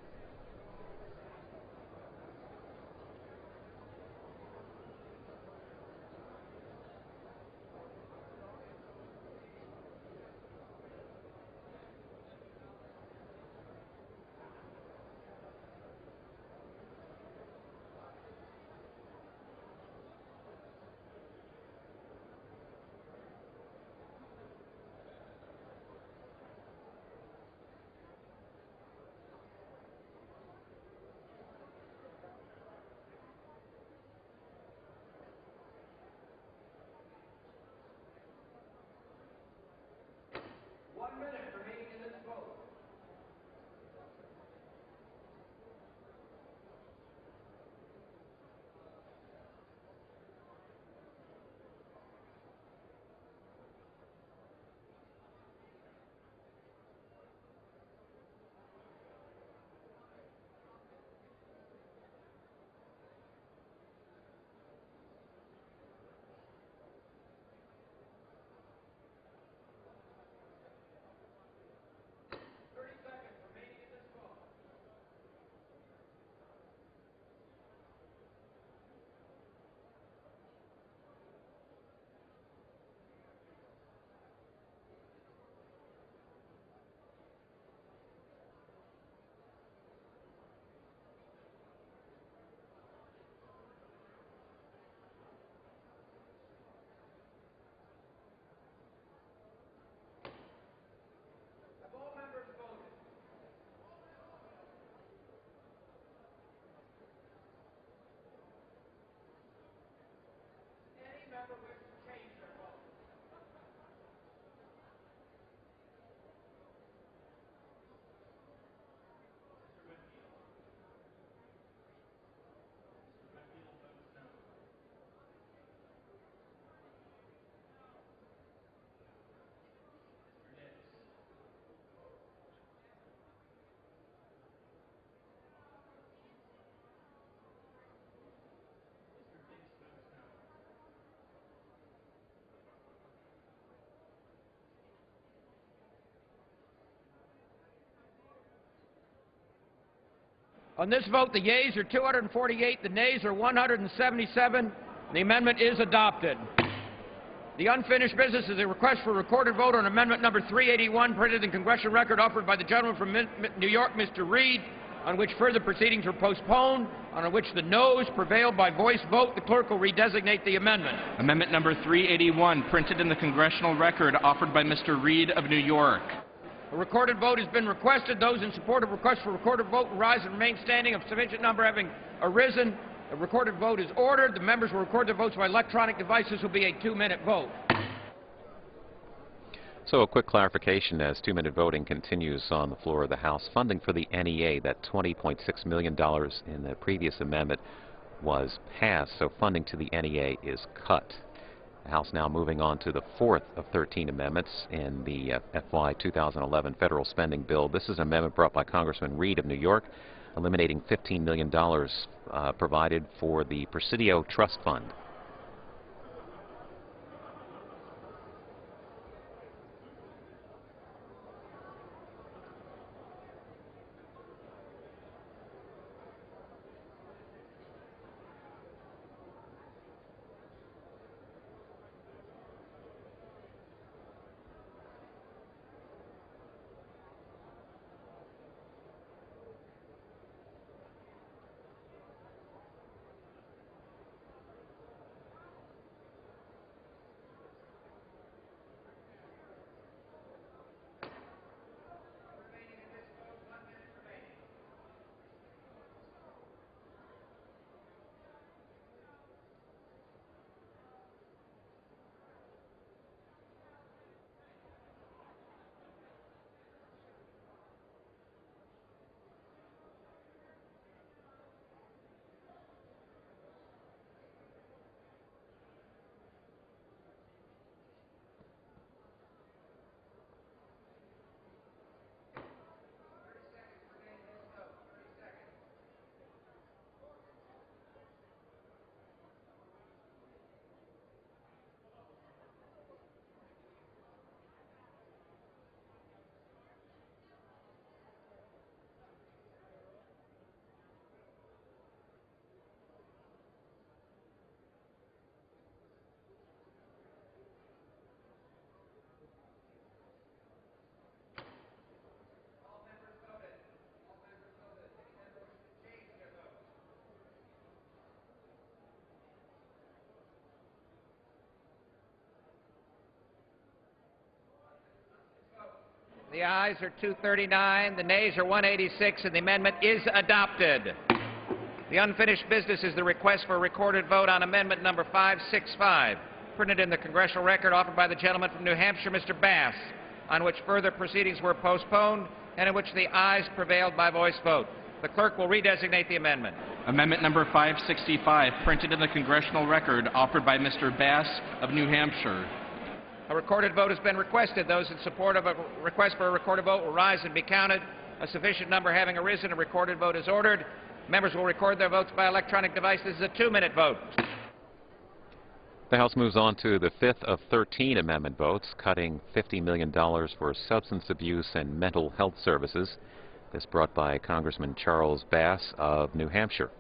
On this vote, the yeas are 248, the nays are 177. The amendment is adopted. The unfinished business is a request for recorded vote on amendment number 381, printed in Congressional Record, offered by the gentleman from New York, Mr. Reed, on which further proceedings were postponed, on which the noes prevailed by voice vote. The clerk will redesignate the amendment. Amendment number 381, printed in the Congressional Record, offered by Mr. Reed of New York. A recorded vote has been requested. Those in support of request for recorded vote will rise and remain standing. Of sufficient number having arisen, a recorded vote is ordered. The members will record their votes by electronic devices. Will be a 2-minute vote. So a quick clarification as 2-minute voting continues on the floor of the House. Funding for the NEA, that $20.6 million in the previous amendment, was passed, so funding to the NEA is cut. The House now moving on to the fourth of 13 amendments in the FY 2011 federal spending bill. This is an amendment brought by Congressman Reed of New York, eliminating $15 million provided for the Presidio Trust Fund. The ayes are 239, the nays are 186, and the amendment is adopted. The unfinished business is the request for a recorded vote on amendment number 565, printed in the Congressional Record, offered by the gentleman from New Hampshire, Mr. Bass, on which further proceedings were postponed and in which the ayes prevailed by voice vote. The clerk will redesignate the amendment. Amendment number 565, printed in the Congressional Record, offered by Mr. Bass of New Hampshire. A recorded vote has been requested. Those in support of a request for a recorded vote will rise and be counted. A sufficient number having arisen, a recorded vote is ordered. Members will record their votes by electronic device. This is a 2-minute vote. The House moves on to the fifth of 13 amendment votes, cutting $50 million for substance abuse and mental health services. This brought by Congressman Charles Bass of New Hampshire.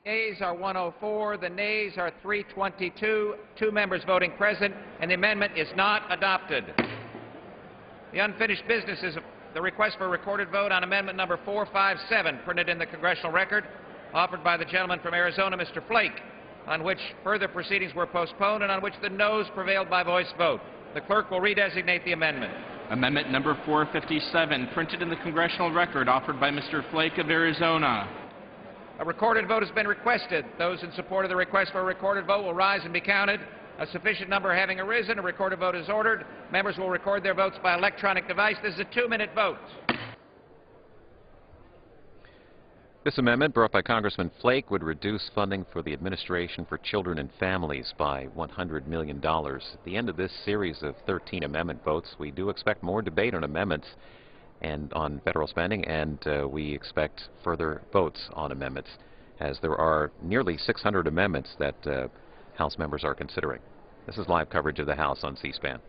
Yeas are 104, the nays are 322, 2 members voting present, and the amendment is not adopted. The unfinished business is the request for a recorded vote on amendment number 457, printed in the congressional record, offered by the gentleman from Arizona, Mr. Flake, on which further proceedings were postponed and on which the noes prevailed by voice vote. The clerk will redesignate the amendment. Amendment number 457, printed in the congressional record, offered by Mr. Flake of Arizona. A recorded vote has been requested. Those in support of the request for a recorded vote will rise and be counted. A sufficient number having arisen, a recorded vote is ordered. Members will record their votes by electronic device. This is a 2-minute vote. This amendment, brought by Congressman Flake, would reduce funding for the Administration for Children and Families by $100 million. At the end of this series of 13 amendment votes, we do expect more debate on amendments and on federal spending, and we expect further votes on amendments, as there are nearly 600 amendments that House members are considering. This is live coverage of the House on C-SPAN.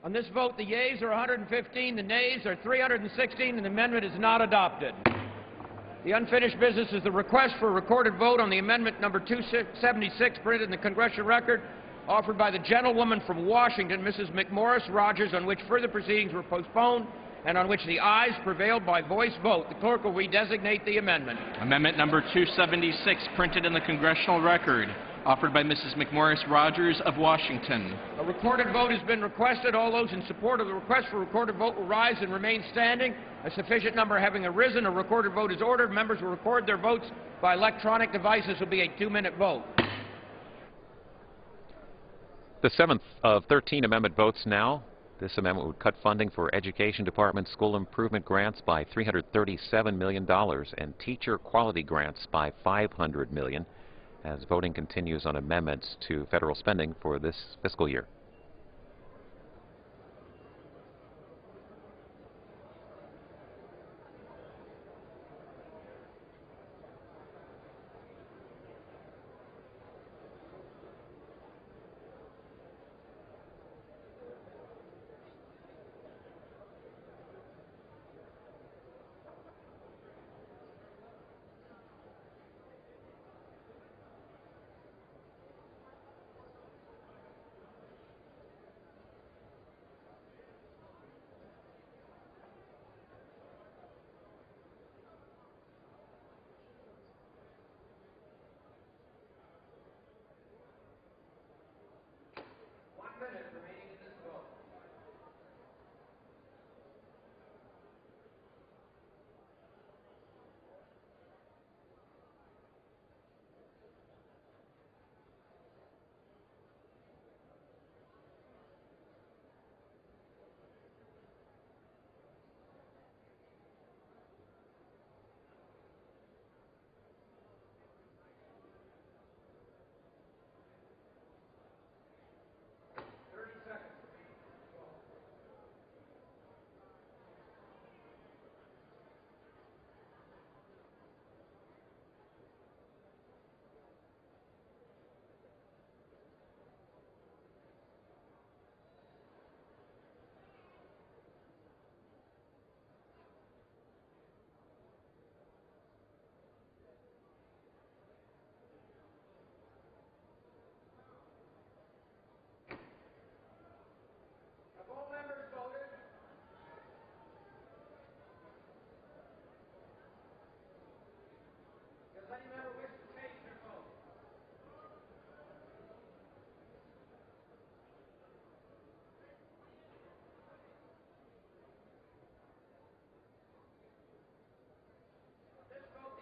On this vote, the yeas are 115, the nays are 316, and the amendment is not adopted. The unfinished business is the request for a recorded vote on the amendment number 276, printed in the congressional record, offered by the gentlewoman from Washington, Mrs. McMorris Rogers, on which further proceedings were postponed and on which the ayes prevailed by voice vote. The clerk will redesignate the amendment. Amendment number 276, printed in the congressional record, offered by Mrs. McMorris Rogers of Washington. A recorded vote has been requested. All those in support of the request for a recorded vote will rise and remain standing. A sufficient number having arisen, a recorded vote is ordered. Members will record their votes by electronic device. This will be a 2-minute vote. The 7th of 13 amendment votes now. This amendment would cut funding for Education Department school improvement grants by $337 million and teacher quality grants by $500 million, as voting continues on amendments to federal spending for this fiscal year.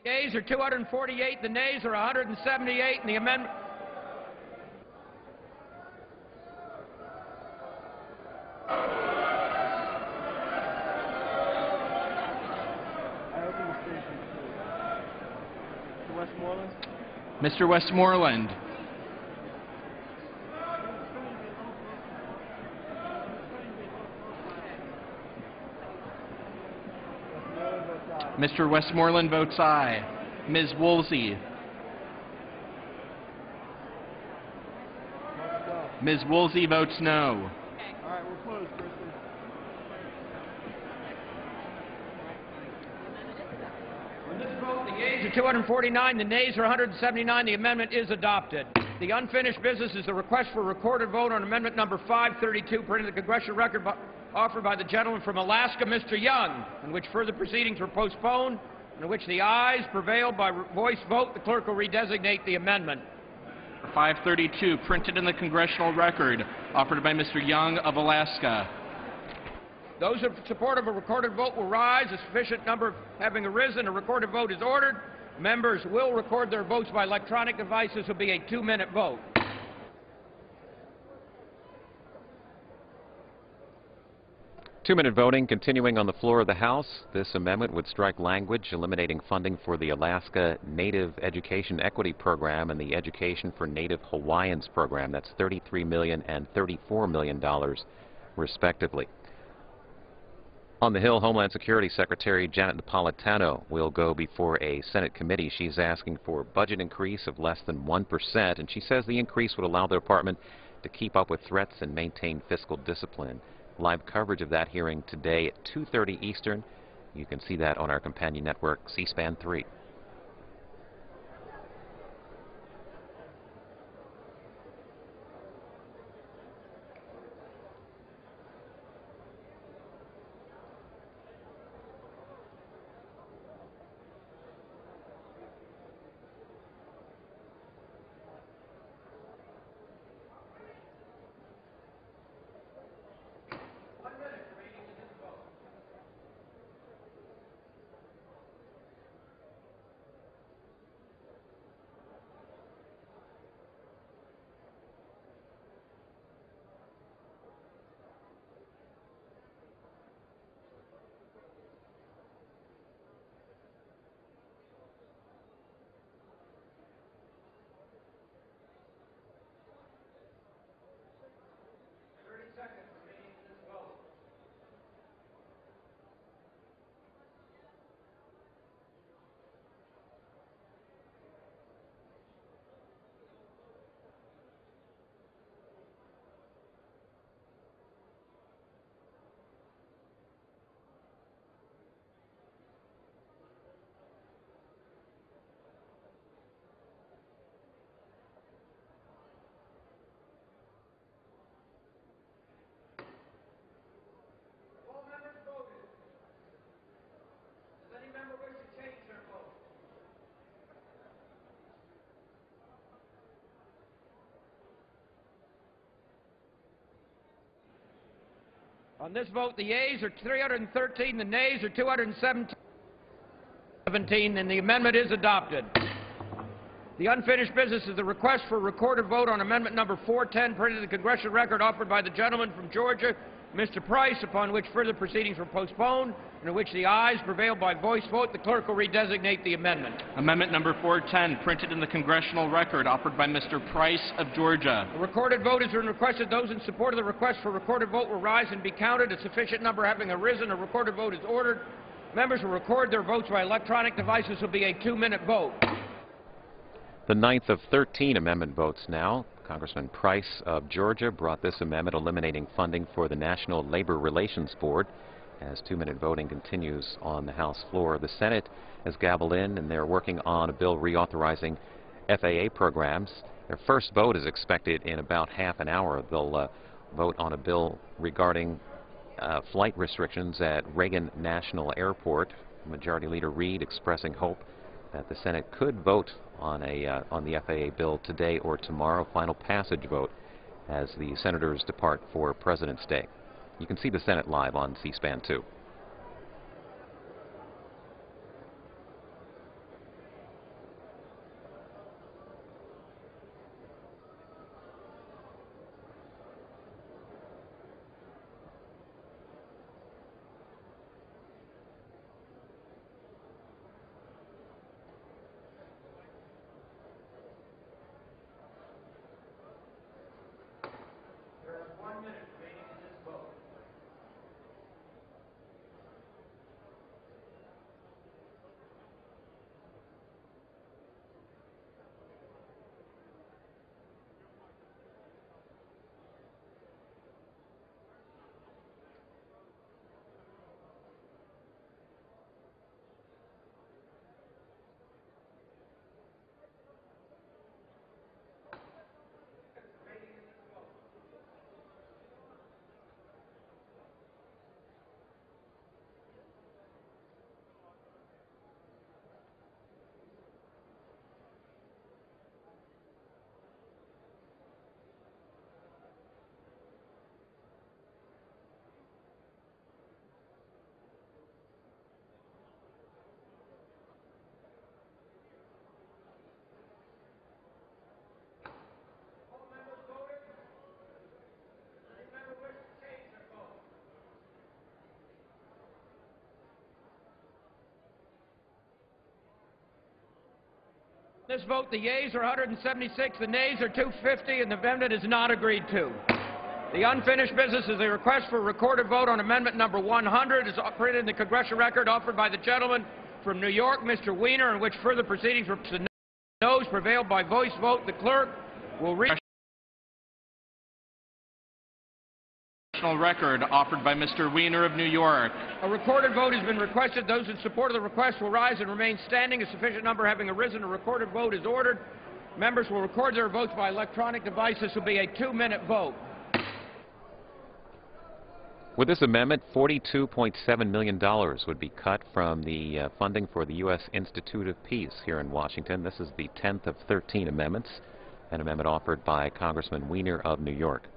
The yeas are 248, the nays are 178, and the amendment... Mr. Westmoreland. Mr. Westmoreland votes aye. Ms. Woolsey. Ms. Woolsey votes no. All right, we're closed, Kristen. On this vote, the yeas are 249, the nays are 179. The amendment is adopted. The unfinished business is the request for recorded vote on amendment number 532, printed in the congressional record offered by the gentleman from Alaska, Mr. Young, in which further proceedings were postponed, and in which the ayes prevailed by voice vote. The clerk will redesignate the amendment. 532, printed in the congressional record, offered by Mr. Young of Alaska. Those in support of a recorded vote will rise. A sufficient number having arisen, a recorded vote is ordered. Members will record their votes by electronic devices. Will be a 2-minute vote. Two-minute voting continuing on the floor of the House. This amendment would strike language eliminating funding for the Alaska Native Education Equity Program and the Education for Native Hawaiians program. That's $33 million and $34 million, respectively. On the Hill, Homeland Security Secretary Janet Napolitano will go before a Senate committee. She's asking for a budget increase of less than 1%, and she says the increase would allow the department to keep up with threats and maintain fiscal discipline. Live coverage of that hearing today at 2:30 Eastern. You can see that on our companion network, C-SPAN 3. On this vote, the yeas are 313, the nays are 217, and the amendment is adopted. The unfinished business is the request for recorded vote on amendment number 410, printed in the congressional record offered by the gentleman from Georgia, Mr. Price, upon which further proceedings were postponed, and in which the ayes prevailed by voice vote. The clerk will redesignate the amendment. Amendment number 410, printed in the congressional record, offered by Mr. Price of Georgia. A recorded vote has been requested. Those in support of the request for recorded vote will rise and be counted. A sufficient number having arisen, a recorded vote is ordered. Members will record their votes by electronic devices. Will be a 2-minute vote. The ninth of 13 amendment votes now. Congressman Price of Georgia brought this amendment eliminating funding for the National Labor Relations Board. As 2-minute voting continues on the House floor, the Senate has gabbled in, and they're working on a bill reauthorizing FAA programs. Their first vote is expected in about half an hour. They'll vote on a bill regarding flight restrictions at Reagan National Airport. Majority Leader Reid expressing hope that the Senate could vote on the FAA bill today or tomorrow. Final passage vote as the senators depart for President's Day. You can see the Senate live on C-SPAN 2. This vote, the yeas are 176, the nays are 250, and the amendment is not agreed to. The unfinished business is a request for a recorded vote on amendment number 100, is printed in the congressional record, offered by the gentleman from New York, Mr. Weiner, in which further proceedings were the noes prevailed by voice vote. The clerk will read. Record offered by Mr. Weiner of New York. A recorded vote has been requested. Those in support of the request will rise and remain standing. A sufficient number having arisen, a recorded vote is ordered. Members will record their votes by electronic device. This will be a 2-minute vote. With this amendment, $42.7 million would be cut from the funding for the U.S. Institute of Peace here in Washington. This is the 10th of 13 amendments, an amendment offered by Congressman Weiner of New York.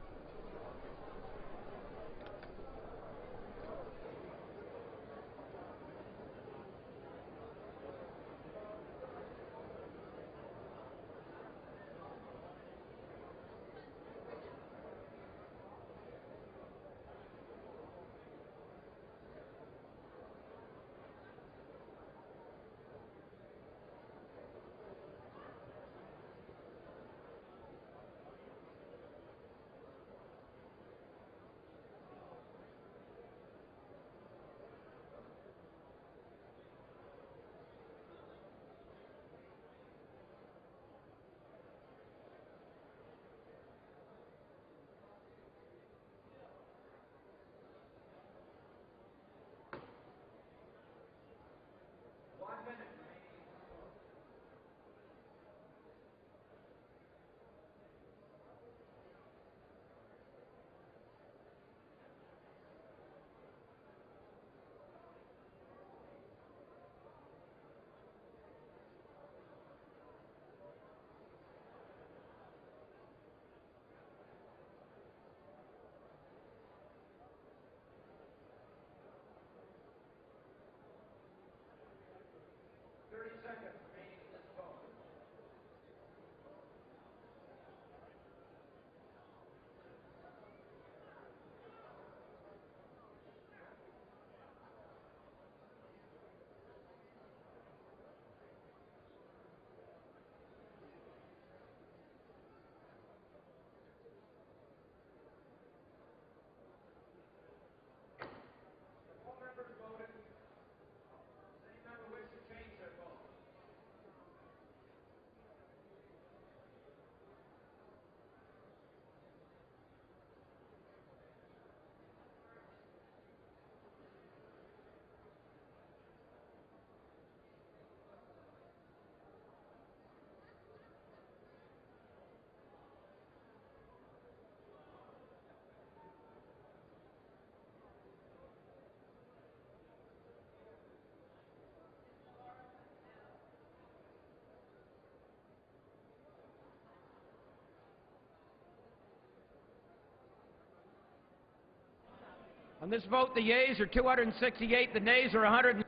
On this vote, the yeas are 268, the nays are 100.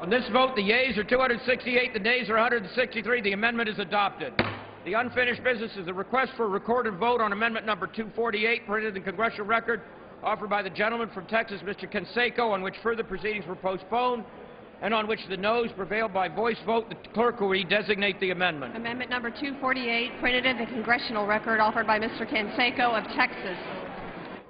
On this vote, the yeas are 268, the nays are 163. The amendment is adopted. The unfinished business is a request for a recorded vote on amendment number 248, printed in the congressional record, offered by the gentleman from Texas, Mr. Canseco, on which further proceedings were postponed, and on which the noes prevailed by voice vote. The clerk will redesignate the amendment. Amendment number 248, printed in the congressional record, offered by Mr. Canseco of Texas.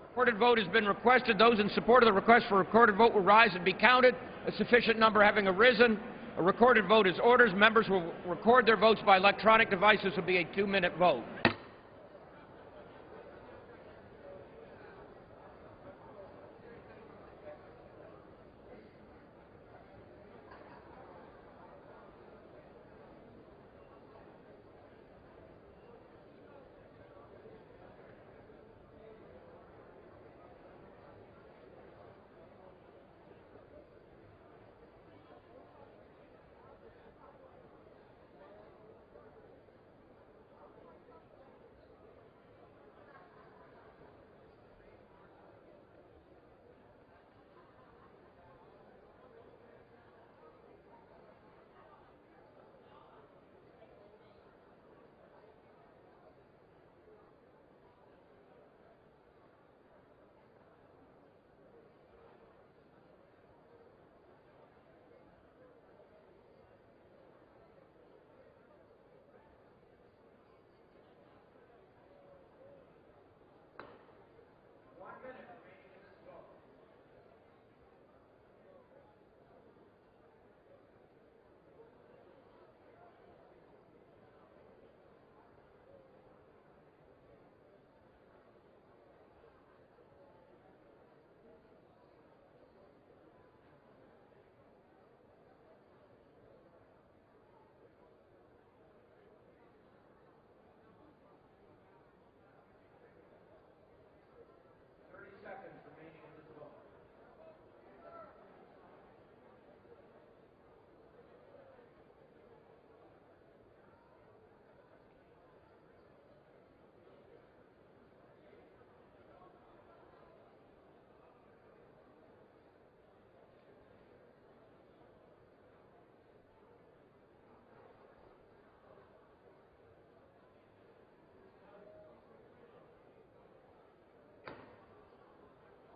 Recorded vote has been requested. Those in support of the request for a recorded vote will rise and be counted. A sufficient number having arisen, a recorded vote is ordered. Members will record their votes by electronic device. This will be a 2-minute vote.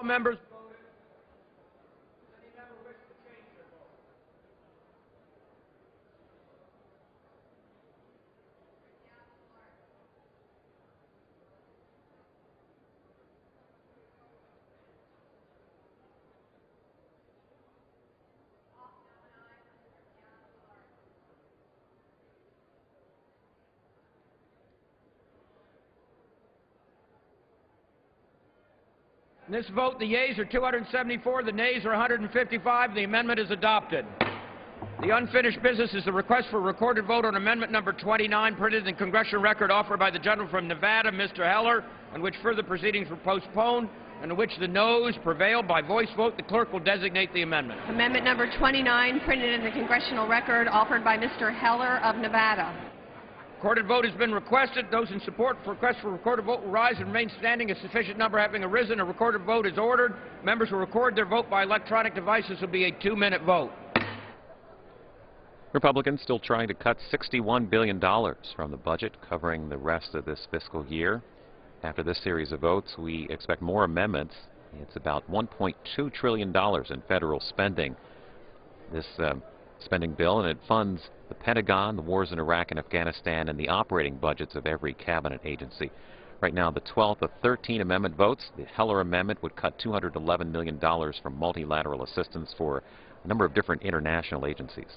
members. In this vote, the yeas are 274, the nays are 155. The amendment is adopted. The unfinished business is the request for recorded vote on amendment number 29, printed in the Congressional Record, offered by the gentleman from Nevada, Mr. Heller, in which further proceedings were postponed, and in which the noes prevailed by voice vote. The clerk will designate the amendment. Amendment number 29, printed in the Congressional Record, offered by Mr. Heller of Nevada. Recorded vote has been requested. Those in support for request for recorded vote will rise and remain standing. A sufficient number having arisen, a recorded vote is ordered. Members who record their vote by electronic devices will be a 2-minute vote. Republicans still trying to cut $61 billion from the budget covering the rest of this fiscal year. After this series of votes, we expect more amendments. It's about $1.2 trillion in federal spending. This spending bill, and it funds the Pentagon, the wars in Iraq and Afghanistan, and the operating budgets of every cabinet agency. Right now, the 12th of 13 amendment votes. The Heller amendment would cut $211 million from multilateral assistance for a number of different international agencies.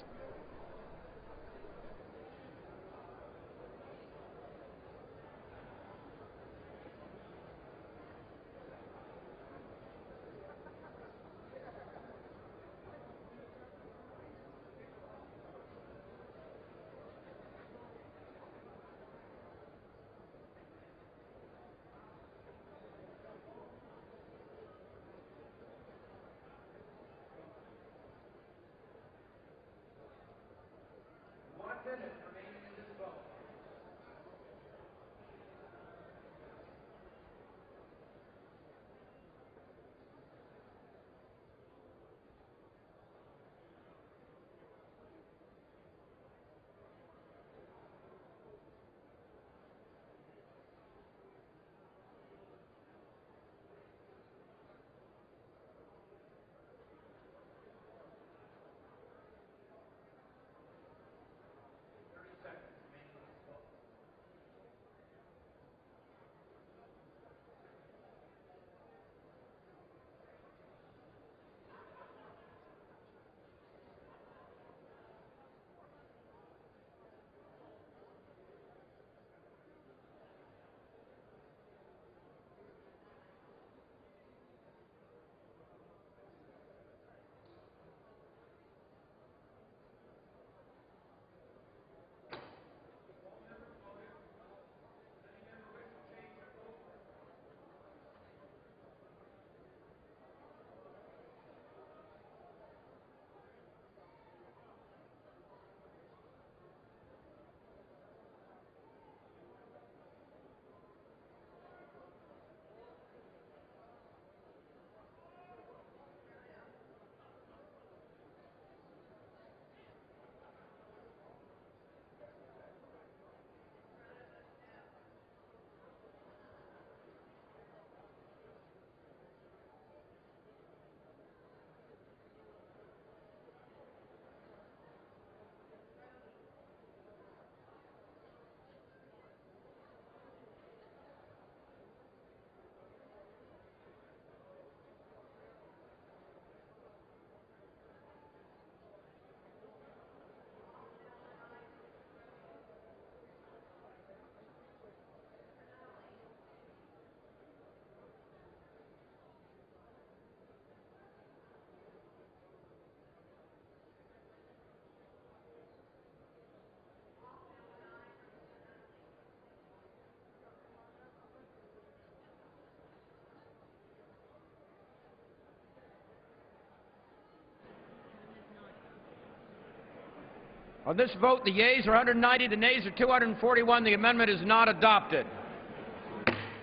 On this vote, the yeas are 190, the nays are 241. The amendment is not adopted.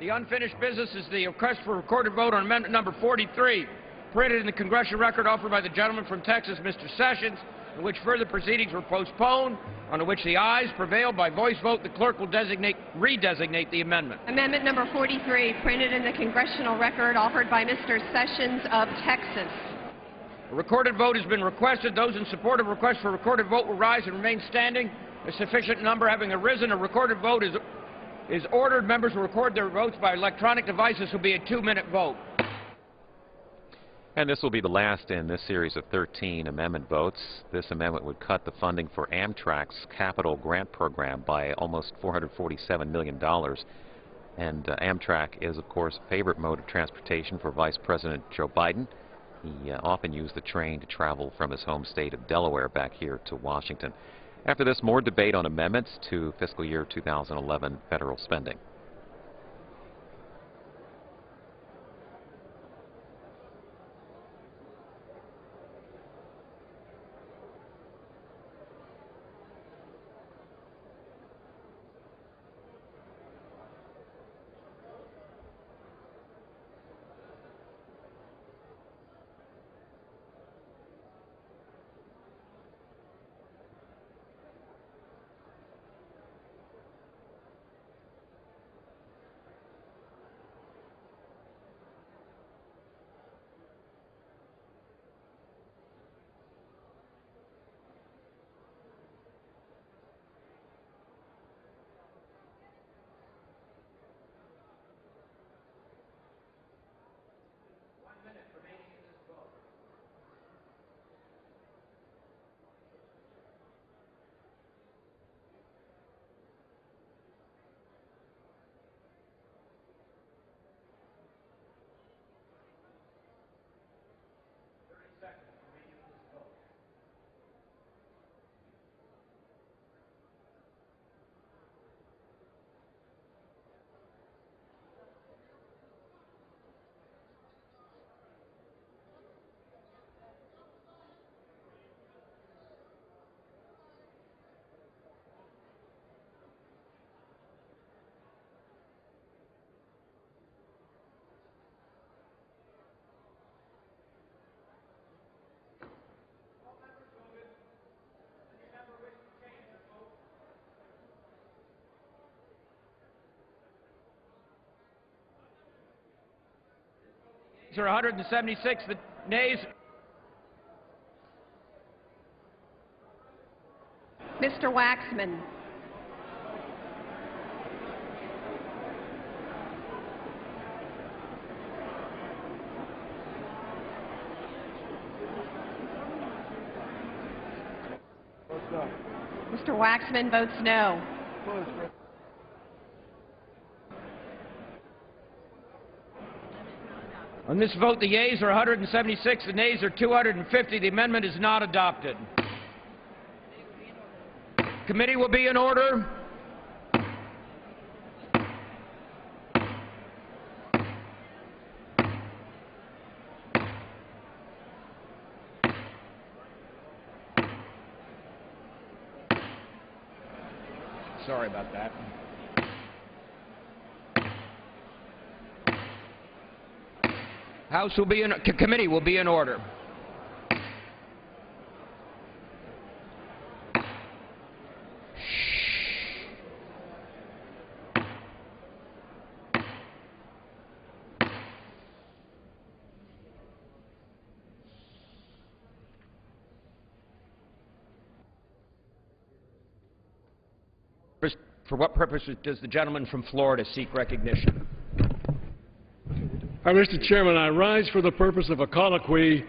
The unfinished business is the request for recorded vote on amendment number 43, printed in the Congressional Record, offered by the gentleman from Texas, Mr. Sessions, in which further proceedings were postponed, on which the ayes prevailed by voice vote. The clerk will redesignate the amendment. Amendment number 43, printed in the congressional record, offered by Mr. Sessions of Texas. A recorded vote has been requested. Those in support of request for recorded vote will rise and remain standing. A sufficient number having arisen, a recorded vote is ordered. Members will record their votes by electronic devices. This will be a 2-minute vote. And this will be the last in this series of 13 amendment votes. This amendment would cut the funding for Amtrak's capital grant program by almost $447 million. And Amtrak is, of course, a favorite mode of transportation for Vice President Joe Biden. He often used the train to travel from his home state of Delaware back here to Washington. After this, more debate on amendments to fiscal year 2011 federal spending. There are 176. The nays. Mr. Waxman. Mr. Waxman votes no. On this vote, the yeas are 176, the nays are 250. The amendment is not adopted. Committee will be in order. Sorry about that. House will be in, committee will be in order. For what purpose does the gentleman from Florida seek recognition? Mr. Chairman, I rise for the purpose of a colloquy